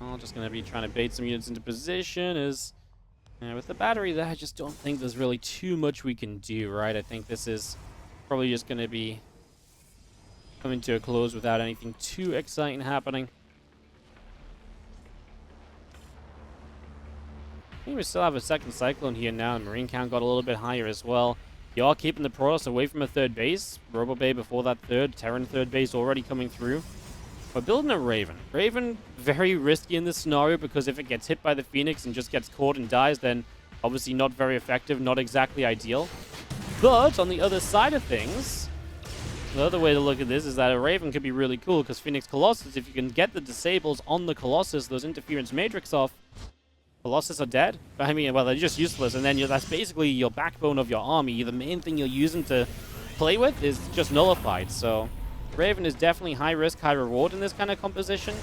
I'm just going to be trying to bait some units into position. With the battery there, I just don't think there's really too much we can do, right? I think this is probably just going to be coming to a close without anything too exciting happening. I think we still have a second Cyclone here now, and Marine count got a little bit higher as well. You are keeping the Protoss away from a third base. Robo Bay before that third. Terran third base already coming through. We're building a Raven. Raven, very risky in this scenario, because if it gets hit by the Phoenix and just gets caught and dies, then obviously not very effective, not exactly ideal. But on the other side of things, the other way to look at this is that a Raven could be really cool, because Phoenix Colossus, if you can get the disables on the Colossus, those interference matrix off, Colossus are dead. I mean, well, they're just useless, and then that's basically your backbone of your army. The main thing you're using to play with is just nullified. So Raven is definitely high risk, high reward in this kind of composition.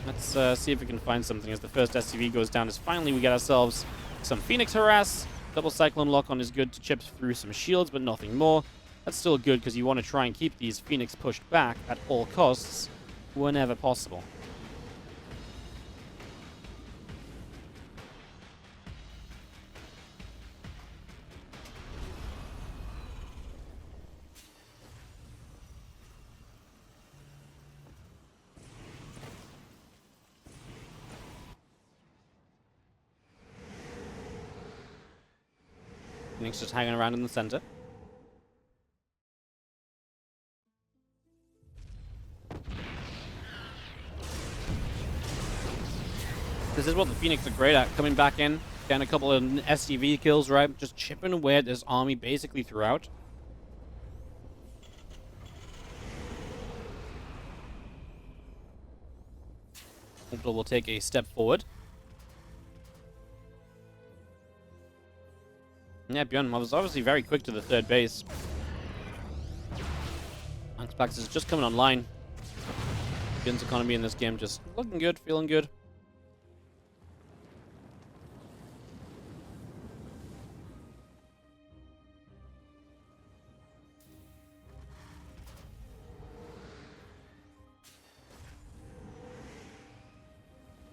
Let's see if we can find something as the first SCV goes down. As finally we get ourselves some Phoenix Harass. Double Cyclone Lock-on is good to chip through some shields, but nothing more. That's still good because you want to try and keep these Phoenix pushed back at all costs whenever possible. Phoenix just hanging around in the center. This is what the Phoenix are great at, coming back in, getting a couple of SCV kills, right? Just chipping away at this army basically throughout. Orbital will take a step forward. Yeah, ByuN was obviously very quick to the third base. MaxPax is just coming online. ByuN's economy in this game just looking good, feeling good.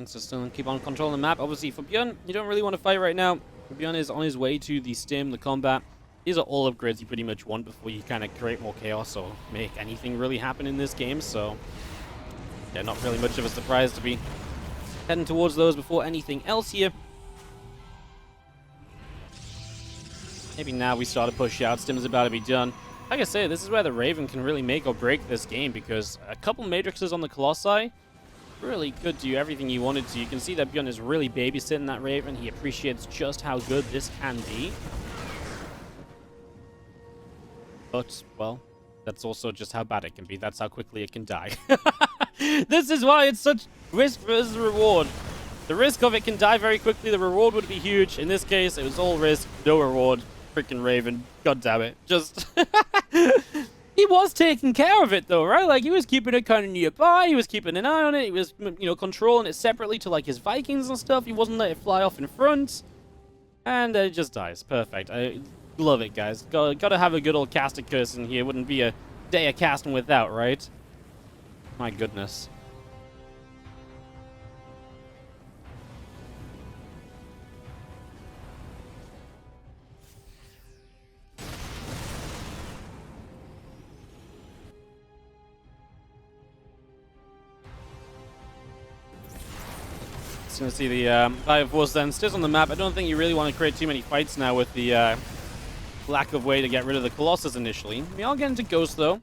Things to still keep on controlling the map. Obviously, for ByuN, you don't really want to fight right now. ByuN is on his way to the stim, the combat. These are all upgrades you pretty much want before you kind of create more chaos or make anything really happen in this game. So, yeah, not really much of a surprise to be heading towards those before anything else here. Maybe now we start to push out. Stim's about to be done. Like I say, this is where the Raven can really make or break this game, because a couple Matrixes on the Colossi really could do everything you wanted to. You can see that ByuN is really babysitting that Raven. He appreciates just how good this can be. But, well, that's also just how bad it can be. That's how quickly it can die. This is why it's such risk versus reward. The risk of it can die very quickly. The reward would be huge. In this case, it was all risk, no reward. Freaking Raven. God damn it. Just... He was taking care of it, though, right? Like, he was keeping it kind of nearby. He was keeping an eye on it. He was, you know, controlling it separately to, like, his Vikings and stuff. He wasn't letting it fly off in front. And it just dies. Perfect. I love it, guys. Gotta have a good old caster curse in here. Wouldn't be a day of casting without, right? My goodness. Going to see the Fire Force then stays on the map. I don't think you really want to create too many fights now with the lack of way to get rid of the Colossus initially. We all get into Ghost, though.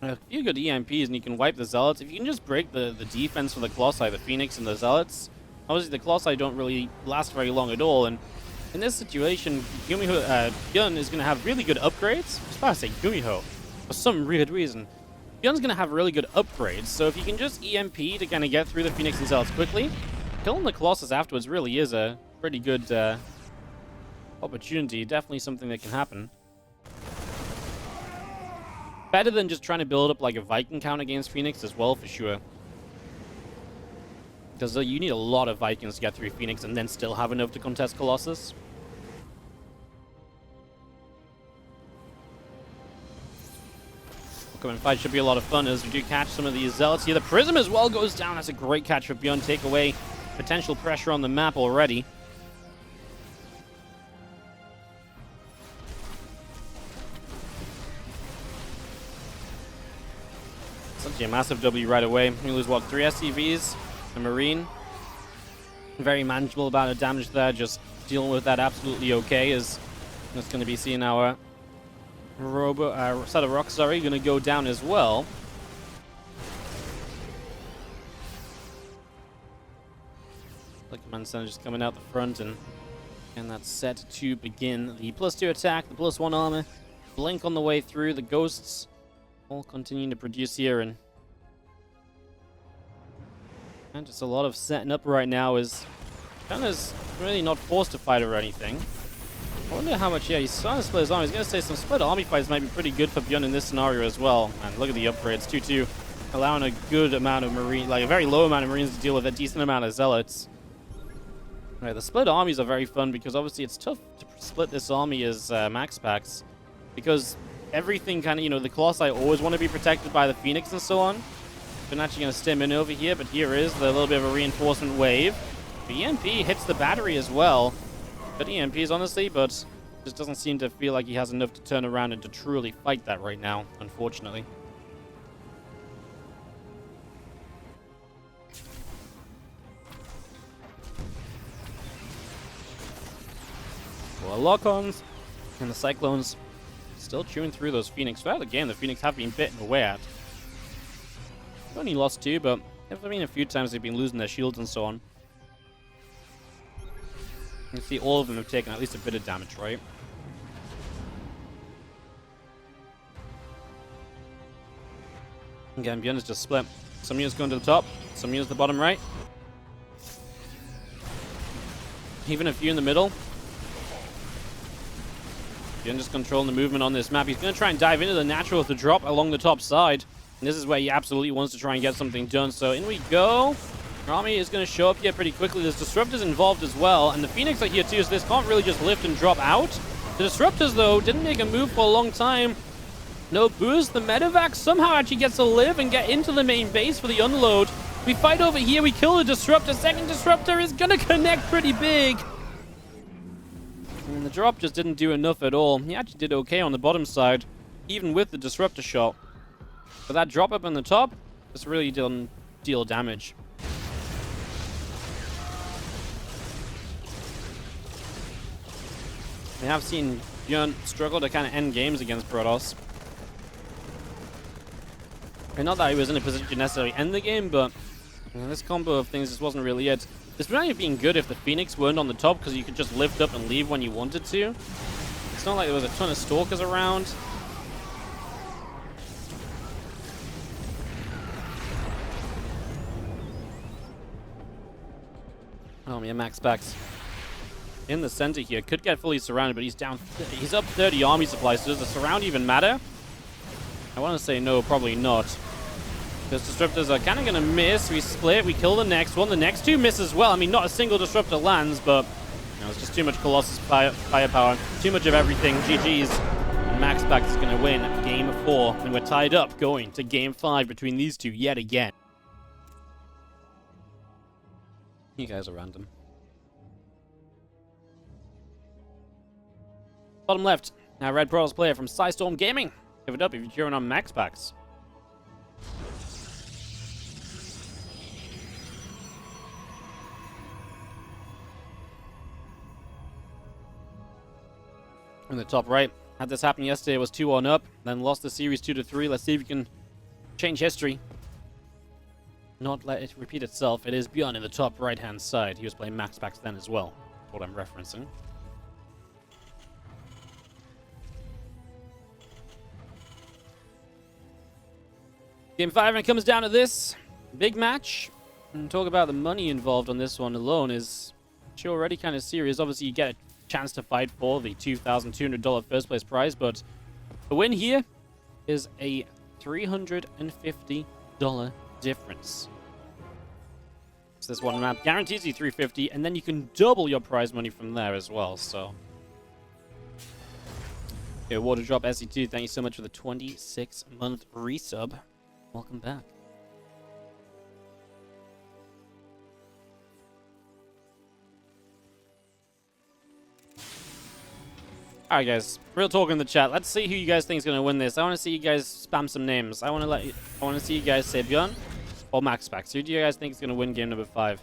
A few good EMPs, and you can wipe the Zealots. If you can just break the defense for the Colossi, the Phoenix and the Zealots, obviously the Colossi don't really last very long at all, and in this situation, ByuN is going to have really good upgrades. I was about to say Gumiho, for some weird reason. ByuN's going to have really good upgrades, so if you can just EMP to kind of get through the Phoenix and Zealots quickly, killing the Colossus afterwards really is a pretty good opportunity. Definitely something that can happen. Better than just trying to build up like a Viking count against Phoenix as well, for sure. Because you need a lot of Vikings to get through Phoenix and then still have enough to contest Colossus. Upcoming fight should be a lot of fun as we do catch some of these Zealots here. The Prism as well goes down. That's a great catch for ByuN. Take away potential pressure on the map already. Such a massive W right away. We lose, what, 3 SCVs? A Marine. Very manageable amount of damage there. Just dealing with that absolutely okay, as that's going to be seeing our set of rocks, sorry, going to go down as well. The command center just coming out the front, and that's set to begin. The +2 attack, the +1 armor, blink on the way through. The ghosts all continuing to produce here, and just a lot of setting up right now. Is kind of really not forced to fight or anything. I wonder how much, yeah, he's starting to split his army. He's going to say some split army fights might be pretty good for ByuN in this scenario as well. And look at the upgrades, 2-2, allowing a good amount of Marines, like a very low amount of Marines to deal with a decent amount of Zealots. Right, the split armies are very fun because obviously it's tough to split this army as MaxPax, because everything kind of, you know, the Colossi always want to be protected by the Phoenix and so on. Been actually going to stem in over here, but here is the little bit of a reinforcement wave. The EMP hits the battery as well. Good EMPs, honestly, but just doesn't seem to feel like he has enough to turn around and to truly fight that right now, unfortunately. Well, lock-ons and the Cyclones still chewing through those Phoenix. Throughout the game, the Phoenix have been bitten away at. They've only lost 2, but there have been a few times they've been losing their shields and so on. You can see all of them have taken at least a bit of damage, right? Again, ByuN is just split. Some units going to the top, some units to the bottom right. Even a few in the middle. ByuN just controlling the movement on this map. He's going to try and dive into the natural with the drop along the top side. And this is where he absolutely wants to try and get something done. So in we go. Our army is going to show up here pretty quickly. There's Disruptors involved as well, and the Phoenix are here too, so this can't really just lift and drop out. The Disruptors, though, didn't make a move for a long time. No boost. The Medevac somehow actually gets to live and get into the main base for the unload. We fight over here. We kill the Disruptor. Second Disruptor is going to connect pretty big. And the drop just didn't do enough at all. He actually did okay on the bottom side, even with the Disruptor shot. But that drop up on the top just really didn't deal damage. We have seen ByuN struggle to kind of end games against Protoss. And not that he was in a position to necessarily end the game, but this combo of things just wasn't really it. This would only have been good if the Phoenix weren't on the top, because you could just lift up and leave when you wanted to. It's not like there was a ton of Stalkers around. Oh yeah, MaxPax in the center here could get fully surrounded, but he's down. He's up 30 army supplies. So does the surround even matter? I want to say no, probably not. Because Disruptors are kind of going to miss. We split. We kill the next one. The next two miss as well. I mean, not a single Disruptor lands, but you know, it's just too much Colossus firepower. Too much of everything. GG's. And MaxPax is going to win game 4. And we're tied up going to game 5 between these two yet again. You guys are random. Bottom left. Now, Red Protoss player from Psystorm Gaming. Give it up if you're cheering on MaxPax. In the top right, had this happen yesterday, it was 2-1 up, then lost the series 2-3. Let's see if we can change history. Not let it repeat itself. It is ByuN in the top right-hand side. He was playing MaxPax then as well. That's what I'm referencing. Game 5, and it comes down to this big match. And talk about the money involved on this one alone is already kind of serious. Obviously, you get a chance to fight for the $2,200 first place prize, but the win here is a $350 difference. So this one map guarantees you $350, and then you can double your prize money from there as well. So, okay, Water Drop SE2, thank you so much for the 26-month resub. Welcome back. Alright guys, real talk in the chat. Let's see who you guys think is going to win this. I want to see you guys spam some names. I want to see you guys say ByuN or MaxPax. Who do you guys think is going to win game number 5?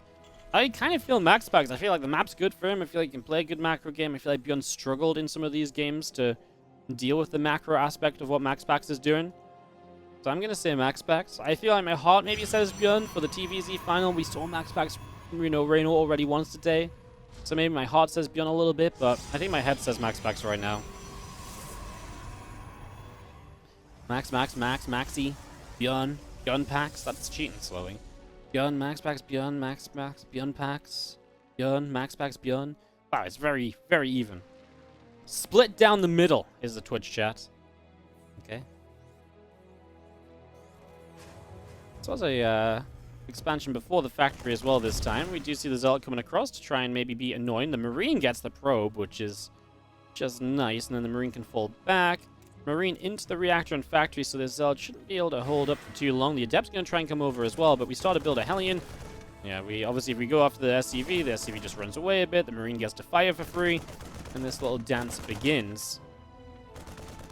I kind of feel MaxPax. I feel like the map's good for him. I feel like he can play a good macro game. I feel like ByuN struggled in some of these games to deal with the macro aspect of what MaxPax is doing. So I'm going to say MaxPax. I feel like my heart maybe says ByuN for the TvZ final. We saw MaxPax, reign already once today. So maybe my heart says ByuN a little bit, but I think my head says MaxPax right now. Maxi, ByuN, ByuNPax. That's cheating slowly. ByuN, MaxPax, ByuN, MaxPax, ByuNPax, ByuN, MaxPax, ByuN. Wow, it's very, very even. Split down the middle is the Twitch chat. Okay. This was a expansion before the factory as well this time. We do see the Zealot coming across to try and maybe be annoying. The Marine gets the probe, which is just nice, and then the Marine can fall back. Marine into the reactor and factory, so the Zealot shouldn't be able to hold up for too long. The Adept's going to try and come over as well, but we start to build a Hellion. Yeah, obviously if we go after the SCV, the SCV just runs away a bit. The Marine gets to fire for free, and this little dance begins.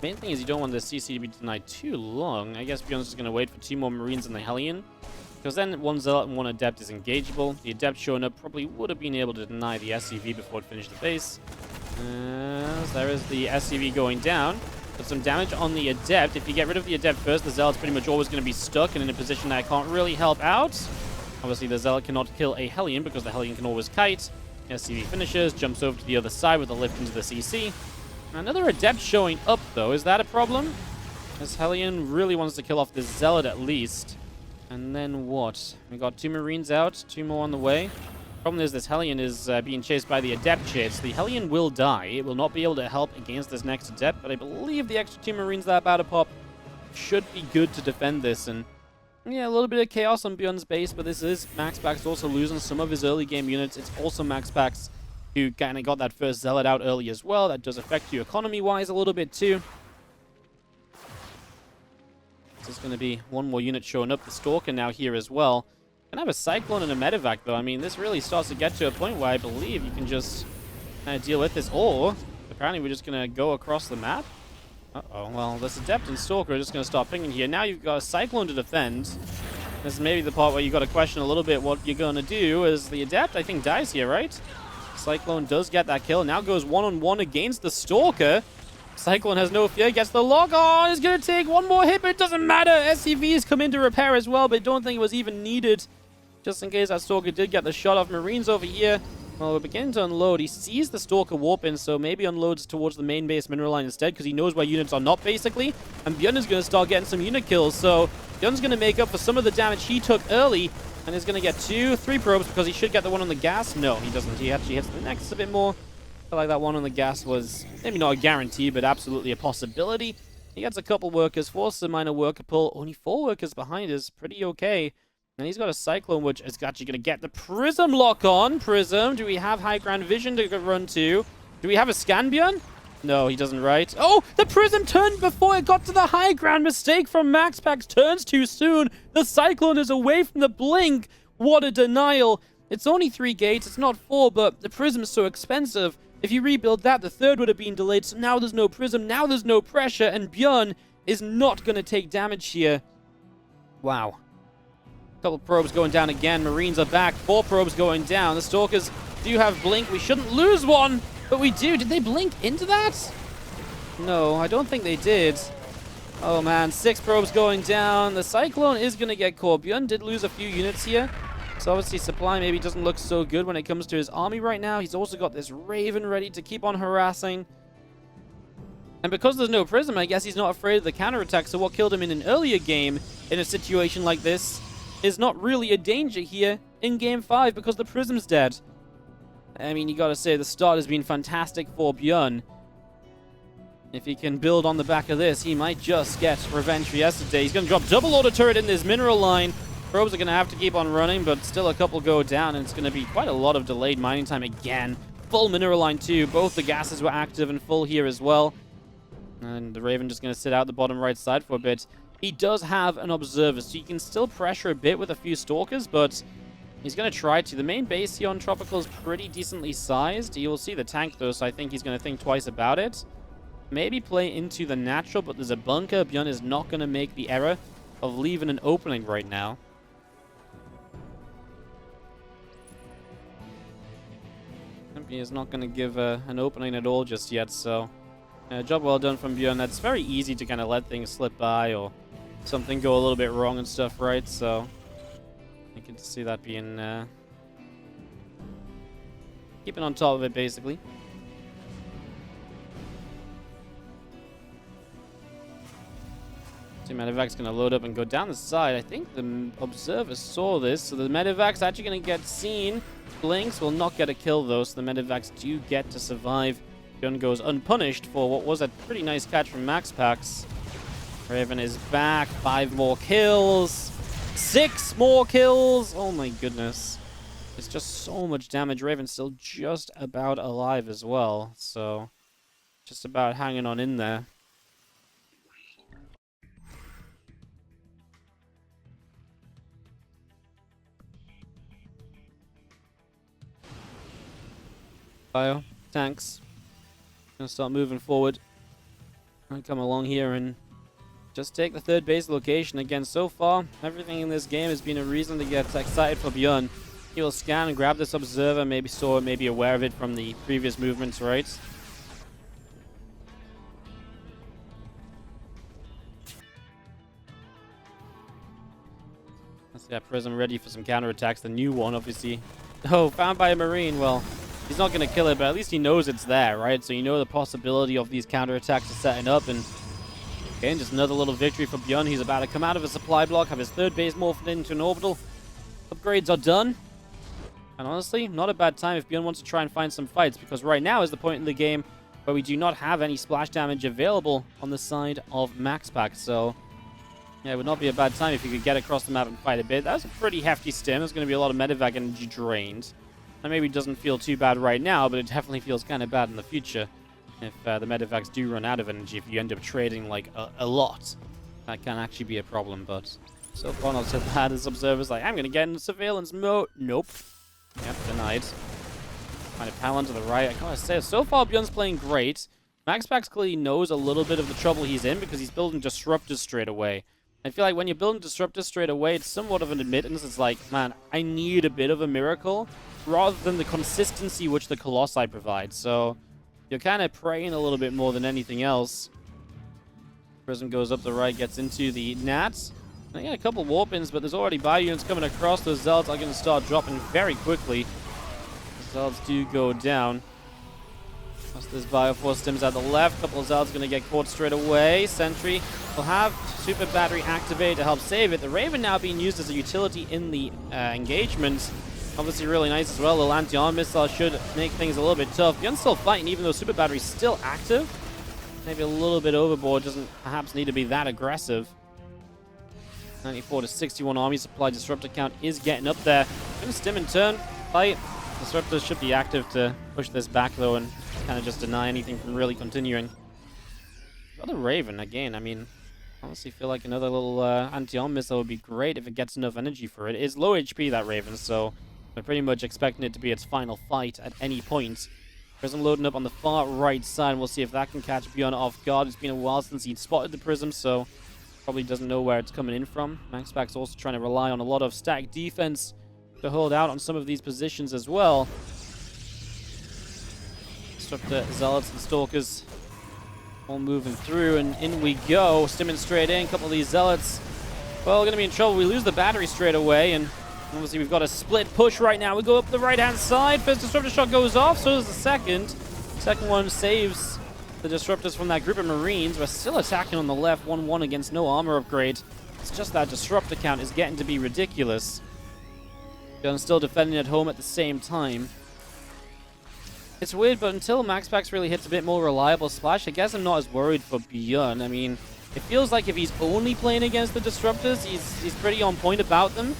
Main thing is you don't want the CC to be denied too long. I guess ByuN's just going to wait for 2 more Marines in the Hellion, because then 1 Zealot and 1 Adept is engageable. The Adept showing up probably would have been able to deny the SCV before it finished the base. So there is the SCV going down. Put some damage on the Adept. If you get rid of the Adept first, the Zealot's pretty much always going to be stuck and in a position that can't really help out. Obviously, the Zealot cannot kill a Hellion because the Hellion can always kite. SCV finishes, jumps over to the other side with a lift into the CC. Another Adept showing up, though. Is that a problem? This Hellion really wants to kill off this Zealot at least. And then what? We got 2 Marines out, 2 more on the way. Problem is this Hellion is being chased by the Adept chase. The Hellion will die. It will not be able to help against this next Adept, but I believe the extra 2 Marines that are about to pop should be good to defend this. And yeah, a little bit of chaos on ByuN's base, but this is MaxPax also losing some of his early game units. It's also MaxPax who kind of got that first Zealot out early as well. That does affect you economy-wise a little bit too. There's going to be 1 more unit showing up. The Stalker now here as well. Can have a Cyclone and a Medevac, though. I mean, this really starts to get to a point where I believe you can just kind of deal with this. Or, apparently we're just going to go across the map. Uh-oh. Well, this Adept and Stalker are just going to start pinging here. Now you've got a Cyclone to defend. This is maybe the part where you got to question a little bit what you're going to do, as the Adept, I think, dies here, right? Cyclone does get that kill. Now goes one-on-one against the Stalker. Cyclone has no fear, gets the lock on. He's going to take one more hit, but it doesn't matter. SCVs come in to repair as well, but don't think it was even needed. Just in case that Stalker did get the shot off. Marines over here. Well, we're beginning to unload. He sees the Stalker warp in, so maybe unloads towards the main base mineral line instead, because he knows where units are not, basically. And ByuN is going to start getting some unit kills, so ByuN's going to make up for some of the damage he took early, and is going to get 2-3 probes, because he should get the one on the gas. No, he doesn't. He actually hits the nexus a bit more. I feel like that one on the gas was maybe not a guarantee, but absolutely a possibility. He gets a couple workers, forces a minor worker pull. Only 4 workers behind is pretty okay. And he's got a Cyclone, which is actually going to get the Prism lock on. Prism, do we have high ground vision to run to? Do we have a scan, ByuN? No, he doesn't, right? Oh, the Prism turned before it got to the high ground. Mistake from MaxPax, turns too soon. The Cyclone is away from the blink. What a denial. It's only 3 gates, it's not 4, but the Prism is so expensive. If you rebuild that, the 3rd would have been delayed, so now there's no Prism, now there's no pressure, and ByuN is not going to take damage here. Wow. Couple probes going down again. Marines are back. 4 probes going down. The Stalkers do have blink. We shouldn't lose one, but we do. Did they blink into that? No, I don't think they did. Oh, man. 6 probes going down. The Cyclone is going to get caught. ByuN did lose a few units here. So obviously supply maybe doesn't look so good when it comes to his army right now. He's also got this Raven ready to keep on harassing. And because there's no Prism, I guess he's not afraid of the counterattack. So what killed him in an earlier game in a situation like this is not really a danger here in Game 5 because the Prism's dead. I mean, you gotta say, the start has been fantastic for ByuN. If he can build on the back of this, he might just get revenge for yesterday. He's gonna drop double auto turret in this mineral line. Probes are gonna have to keep on running, but still a couple go down, and it's gonna be quite a lot of delayed mining time again. Full mineral line too. Both the gases were active and full here as well. And the Raven just gonna sit out the bottom right side for a bit. He does have an Observer, so he can still pressure a bit with a few Stalkers, but he's going to try to. The main base here on Tropical is pretty decently sized. You will see the tank, though, so I think he's going to think twice about it. Maybe play into the natural, but there's a bunker. ByuN is not going to make the error of leaving an opening right now. He is not going to give an opening at all just yet, so job well done from ByuN. That's very easy to kind of let things slip by or something go a little bit wrong and stuff, right? So I can see that being keeping on top of it, basically. So Medevac's going to load up and go down the side. I think the Observer saw this, so the Medevac's actually going to get seen. Blinks will not get a kill, though, so the Medevacs do get to survive. ByuN goes unpunished for what was a pretty nice catch from MaxPax. Raven is back. 5 more kills. 6 more kills. Oh my goodness. It's just so much damage. Raven's still just about alive as well. So, just about hanging on in there. Bio, tanks. Gonna start moving forward. Gonna come along here and just take the 3rd base location. Again, so far, everything in this game has been a reason to get excited for ByuN. He will scan and grab this Observer, maybe saw it, maybe aware of it from the previous movements, right? Let's get Prism ready for some counterattacks. The new one, obviously. Oh, found by a Marine. Well, he's not going to kill it, but at least he knows it's there, right? So you know the possibility of these counterattacks are setting up, and again, just another little victory for ByuN. He's about to come out of a supply block, have his 3rd base morphed into an orbital. Upgrades are done. And honestly, not a bad time if ByuN wants to try and find some fights, because right now is the point in the game where we do not have any splash damage available on the side of MaxPax. So, yeah, it would not be a bad time if you could get across the map and fight a bit. That was a pretty hefty stim. There's going to be a lot of medevac energy drained. That maybe doesn't feel too bad right now, but it definitely feels kind of bad in the future. If the medevacs do run out of energy, if you end up trading like a lot, that can actually be a problem, but So far not so bad as observers like, I'm going to get in surveillance mode. Nope. Yep, denied. Kind of panel to the right. I gotta say, so far ByuN's playing great. MaxPax clearly knows a little bit of the trouble he's in because he's building disruptors straight away. I feel like when you're building disruptors straight away, it's somewhat of an admittance. It's like, man, I need a bit of a miracle rather than the consistency which the Colossi provide. So you're kind of praying a little bit more than anything else. Prism goes up the right, gets into the Nats. I got a couple warp-ins, but there's already ByuNs coming across. Those Zealots are going to start dropping very quickly. The Zealots do go down. There's Bioforce stims at the left. Couple of Zealots going to get caught straight away. Sentry will have Super Battery activated to help save it. The Raven now being used as a utility in the engagement. Obviously really nice as well. The little anti-arm missile should make things a little bit tough. ByuN's still fighting even though Super Battery's still active. Maybe a little bit overboard. Doesn't perhaps need to be that aggressive. 94 to 61 army supply. Disruptor count is getting up there. Going to stim in turn. Fight. Disruptors should be active to push this back though and kind of just deny anything from really continuing. Another Raven again. I mean, honestly feel like another little anti-arm missile would be great if it gets enough energy for it. It is low HP, that Raven, so we're pretty much expecting it to be its final fight at any point. Prism loading up on the far right side. We'll see if that can catch ByuN off guard. It's been a while since he'd spotted the Prism, so probably doesn't know where it's coming in from. MaxPax also trying to rely on a lot of static defense to hold out on some of these positions as well. Disruptor, Zealots, and Stalkers all moving through, and in we go. Stimming straight in. A couple of these Zealots, well, going to be in trouble. We lose the battery straight away, and obviously we've got a split push right now. We go up the right-hand side. First Disruptor shot goes off, so does the second. Second one saves the Disruptors from that group of Marines. We're still attacking on the left, 1-1 against no armor upgrade. It's just that Disruptor count is getting to be ridiculous. ByuN still defending at home at the same time. It's weird, but until MaxPax really hits a bit more reliable splash, I guess I'm not as worried for ByuN. I mean, it feels like if he's only playing against the Disruptors, he's pretty on point about them.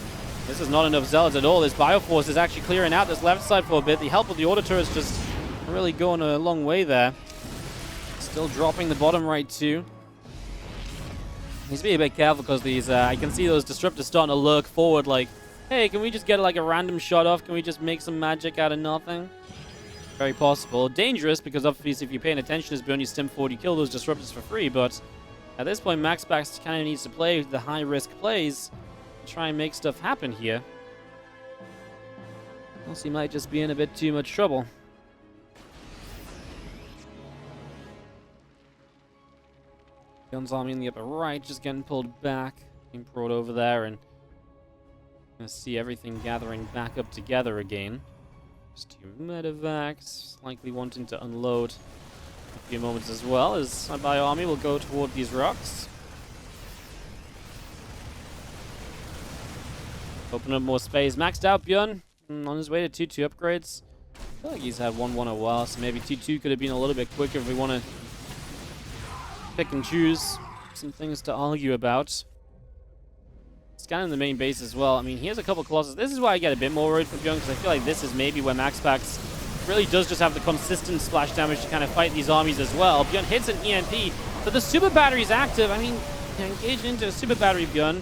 This is not enough Zealots at all. This Bioforce is actually clearing out this left side for a bit. The help of the Auto Turret is just really going a long way there. Still dropping the bottom right too. Needs to be a bit careful because these, I can see those Disruptors starting to lurk forward like, hey, can we just get like a random shot off? Can we just make some magic out of nothing? Very possible. Dangerous, because obviously if you're paying attention as ByuN, you stim forward, you kill those Disruptors for free, but at this point, MaxPax kind of needs to play the high-risk plays to try and make stuff happen here. Else he might just be in a bit too much trouble. ByuN's army in the upper right, just getting pulled back, being brought over there, and gonna see everything gathering back up together again. Just two medevacs, likely wanting to unload a few moments as well, as my bio army will go toward these rocks. Open up more space. Maxed out ByuN on his way to 2-2 upgrades. I feel like he's had 1-1 a while, so maybe 2-2 could have been a little bit quicker if we want to pick and choose some things to argue about. Scanning the main base as well. I mean, he has a couple of Colossus. This is why I get a bit more worried for ByuN, because I feel like this is maybe where MaxPax really does just have the consistent splash damage to kind of fight these armies as well. ByuN hits an EMP, but the Super Battery is active. I mean, you're engaging into a Super Battery, ByuN.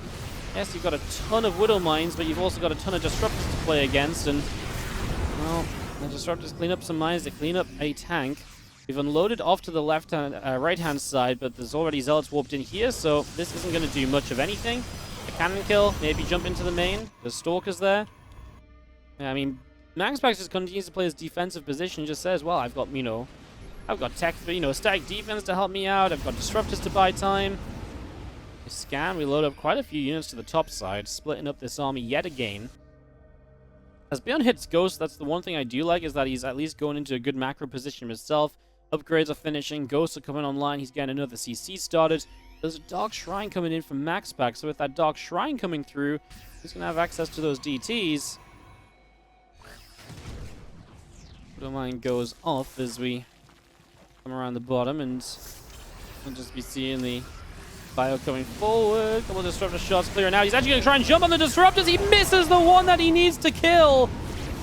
Yes, you've got a ton of Widow Mines, but you've also got a ton of Disruptors to play against, and, well, the Disruptors clean up some mines, they clean up a tank. We've unloaded off to the right-hand side, but there's already Zealots warped in here, so this isn't going to do much of anything. A cannon kill, maybe jump into the main. There's Stalkers there. Yeah, I mean, MaxPax just continues to play his defensive position, just says, well, I've got, you know, I've got tech, you know, static defense to help me out. I've got Disruptors to buy time. We scan, we load up quite a few units to the top side, splitting up this army yet again. As ByuN hits Ghost, that's the one thing I do like, is that he's at least going into a good macro position himself. Upgrades are finishing, Ghosts are coming online, he's getting another CC started. There's a Dark Shrine coming in from MaxPax, so with that Dark Shrine coming through, he's going to have access to those DTs. Widow Mine goes off as we come around the bottom, and we'll just be seeing the Bio coming forward. Couple of Disruptor shots clearing out. He's actually going to try and jump on the Disruptors. He misses the one that he needs to kill.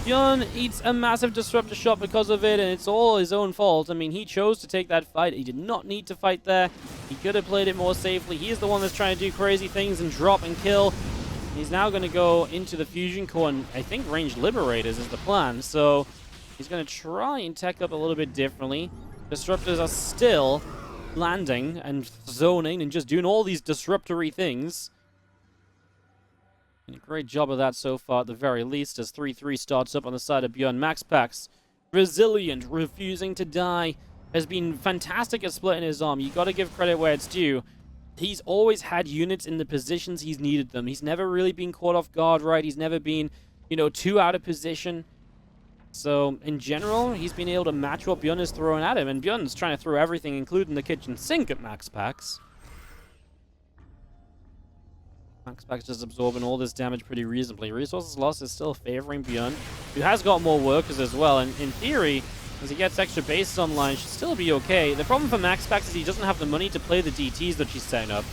ByuN eats a massive Disruptor shot because of it, and it's all his own fault. I mean, he chose to take that fight. He did not need to fight there. He could have played it more safely. He's the one that's trying to do crazy things and drop and kill. He's now going to go into the Fusion Core, and I think Ranged Liberators is the plan. So he's going to try and tech up a little bit differently. Disruptors are still landing and zoning and just doing all these disruptory things. And a great job of that so far at the very least, as 3-3 starts up on the side of ByuN and MaxPax. Resilient, refusing to die, has been fantastic at splitting his arm. You got to give credit where it's due. He's always had units in the positions he's needed them. He's never really been caught off guard, right? He's never been, you know, too out of position. So, in general, he's been able to match what ByuN is throwing at him. And ByuN's trying to throw everything, including the kitchen sink, at MaxPax. MaxPax just absorbing all this damage pretty reasonably. Resources lost is still favoring ByuN, who has got more workers as well. And in theory, as he gets extra bases online, should still be okay. The problem for MaxPax is he doesn't have the money to play the DTs that she's setting up.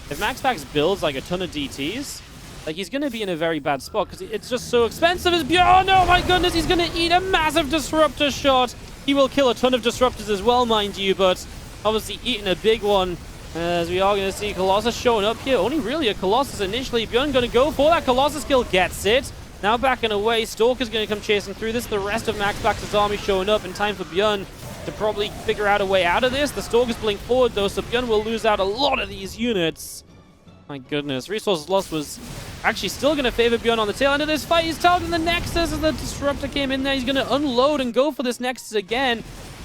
If MaxPax builds like a ton of DTs, like, he's going to be in a very bad spot because it's just so expensive as ByuN. Oh, no, my goodness, he's going to eat a massive disruptor shot. He will kill a ton of disruptors as well, mind you, but obviously eating a big one, as we are going to see Colossus showing up here. Only really a Colossus initially. ByuN going to go for that. Colossus kill, gets it. Now backing away. Stalker's going to come chasing through this. The rest of MaxPax's army showing up in time for ByuN to probably figure out a way out of this. The Stalker's blink forward, though, so ByuN will lose out a lot of these units. My goodness. Resources lost was actually still going to favor ByuN on the tail end of this fight. He's targeting the Nexus as the Disruptor came in there. He's going to unload and go for this Nexus again.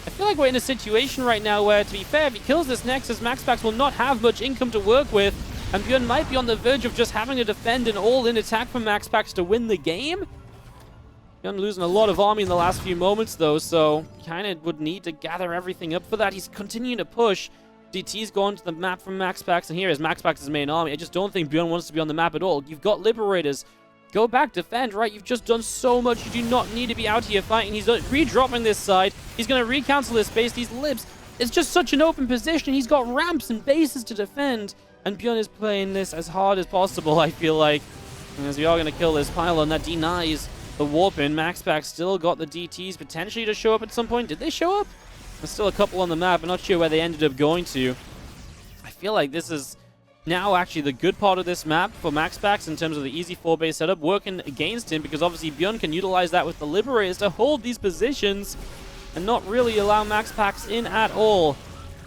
I feel like we're in a situation right now where, to be fair, if he kills this Nexus, MaxPax will not have much income to work with, and ByuN might be on the verge of just having to defend an all-in attack from MaxPax to win the game. ByuN losing a lot of army in the last few moments, though, so kind of would need to gather everything up for that. He's continuing to push. DT's gone to the map from MaxPax, and here is MaxPax's main army. I just don't think ByuN wants to be on the map at all. You've got Liberators. Go back, defend, right? You've just done so much. You do not need to be out here fighting. He's redropping this side. He's going to re-cancel this base. These Libs, it's just such an open position. He's got ramps and bases to defend, and ByuN is playing this as hard as possible, I feel like. And as we are going to kill this pylon, that denies the warp in. MaxPax still got the DTs potentially to show up at some point. Did they show up? There's still a couple on the map. I'm not sure where they ended up going to. I feel like this is now actually the good part of this map for MaxPax in terms of the easy 4-base setup, working against him, because obviously ByuN can utilize that with the Liberators to hold these positions and not really allow MaxPax in at all.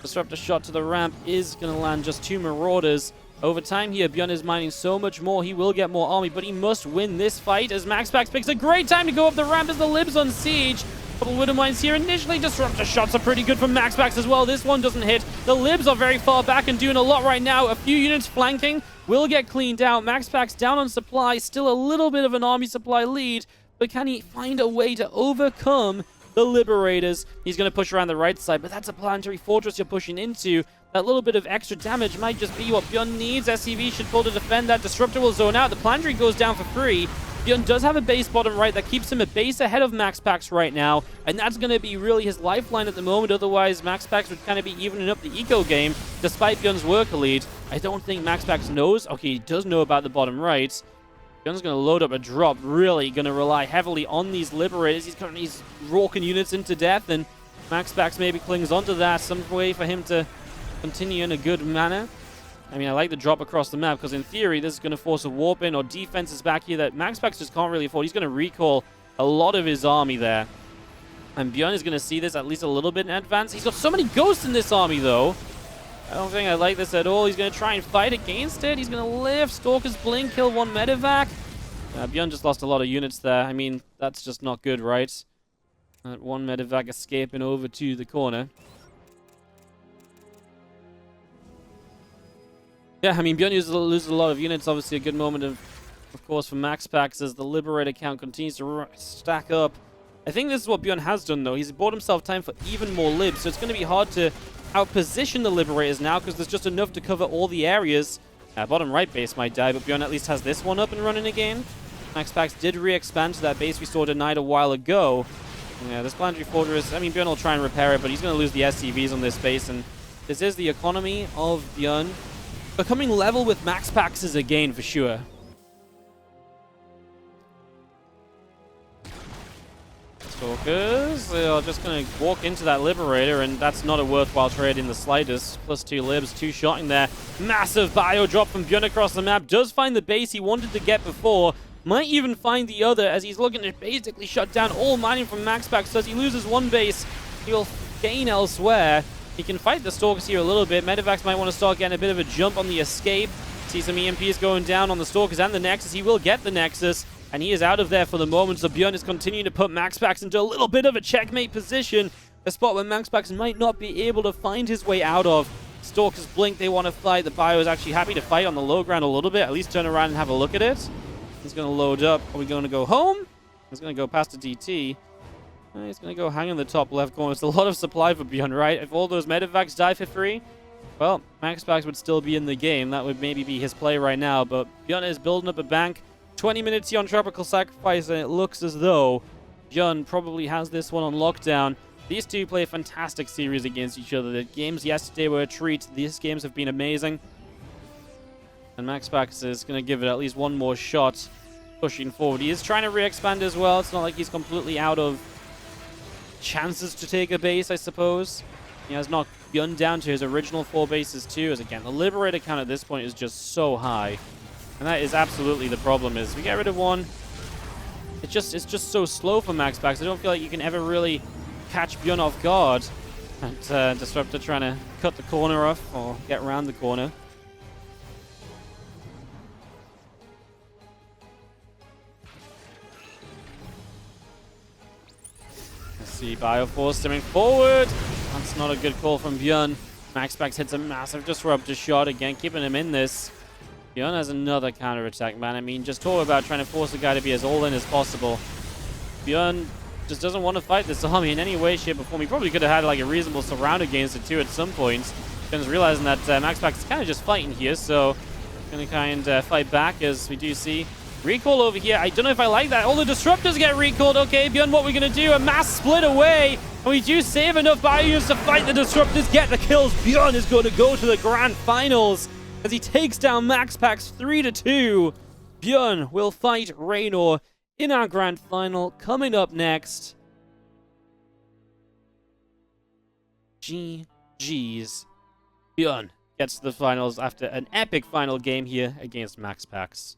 Disruptor shot to the ramp is going to land just 2 Marauders. Over time here, ByuN is mining so much more. He will get more army, but he must win this fight as MaxPax picks a great time to go up the ramp as the Libs on siege. Couple Widow Mines here initially. Disruptor shots are pretty good from MaxPax as well. This one doesn't hit. The Libs are very far back and doing a lot right now. A few units flanking will get cleaned out. MaxPax down on supply. Still a little bit of an army supply lead, but can he find a way to overcome the Liberators? He's going to push around the right side, but that's a planetary fortress you're pushing into. That little bit of extra damage might just be what ByuN needs. SCV should pull to defend. That Disruptor will zone out. The planetary goes down for free. ByuN does have a base bottom right that keeps him a base ahead of MaxPax right now, and that's going to be really his lifeline at the moment. Otherwise, MaxPax would kind of be evening up the eco game despite ByuN's worker lead. I don't think MaxPax knows. Okay, he does know about the bottom right. ByuN's going to load up a drop, really going to rely heavily on these Liberators. He's rocking units into death, and MaxPax maybe clings onto that. Some way for him to continue in a good manner. I mean, I like the drop across the map because in theory, this is going to force a warp in or defenses back here that MaxPax just can't really afford. He's going to recall a lot of his army there. And ByuN is going to see this at least a little bit in advance. He's got so many ghosts in this army, though. I don't think I like this at all. He's going to try and fight against it. He's going to lift. Stalker's blink, kill 1 medevac. ByuN just lost a lot of units there. I mean, that's just not good, right? That 1 medevac escaping over to the corner. Yeah, I mean, ByuN loses a lot of units. Obviously, a good moment, of course, for MaxPax as the Liberator count continues to stack up. I think this is what ByuN has done, though. He's bought himself time for even more libs, so it's going to be hard to outposition the Liberators now because there's just enough to cover all the areas. Bottom right base might die, but ByuN at least has this one up and running again. MaxPax did re-expand to that base we saw denied a while ago. Yeah, this planetary fortress, I mean, ByuN will try and repair it, but he's going to lose the SCVs on this base, and this is the economy of ByuN. Becoming level with MaxPax is a gain for sure. Stalkers are just going to walk into that Liberator, and that's not a worthwhile trade in the slightest. +2 libs, 2-shotting there. Massive bio drop from ByuN across the map. Does find the base he wanted to get before. Might even find the other as he's looking to basically shut down all mining from MaxPax. So as he loses one base, he'll gain elsewhere. He can fight the Stalkers here a little bit. Medivacs might want to start getting a bit of a jump on the escape. See some EMPs going down on the Stalkers and the Nexus. He will get the Nexus, and he is out of there for the moment. So ByuN is continuing to put MaxPax into a little bit of a checkmate position. A spot where MaxPax might not be able to find his way out of. Stalkers blink, they want to fight. The Bio is actually happy to fight on the low ground a little bit. At least turn around and have a look at it. He's going to load up. Are we going to go home? He's going to go past the DT. He's going to go hang in the top left corner. It's a lot of supply for ByuN, right? If all those Medivacs die for free, well, MaxPax would still be in the game. That would maybe be his play right now. But ByuN is building up a bank. 20 minutes here on Tropical Sacrifice, and it looks as though ByuN probably has this one on lockdown. These two play a fantastic series against each other. The games yesterday were a treat. These games have been amazing. And MaxPax is going to give it at least one more shot, pushing forward. He is trying to re-expand as well. It's not like he's completely out of chances to take a base, I suppose. He has knocked ByuN down to his original 4 bases too, as again, the Liberator count at this point is just so high. And that is absolutely the problem, is we get rid of one, it's just so slow for MaxPax. I don't feel like you can ever really catch ByuN off guard. And Disruptor trying to cut the corner off, or get around the corner. See Bioforce stepping forward. That's not a good call from ByuN. MaxPax hits a massive Disruptor shot again, keeping him in this. ByuN has another counter-attack, man. I mean, just talk about trying to force the guy to be as all-in as possible. ByuN just doesn't want to fight this army in any way, shape, or form. He probably could have had like a reasonable surround against it too at some point. ByuN's realizing that MaxPax is kind of just fighting here, so going to kind of fight back as we do see recall over here. I don't know if I like that. All the Disruptors get recalled. Okay, ByuN, what we're going to do? A mass split away. And we do save enough ByuNs to fight the Disruptors, get the kills. ByuN is going to go to the grand finals as he takes down MaxPax 3-2. ByuN will fight Raynor in our grand final. Coming up next, GG's. ByuN gets to the finals after an epic final game here against MaxPax.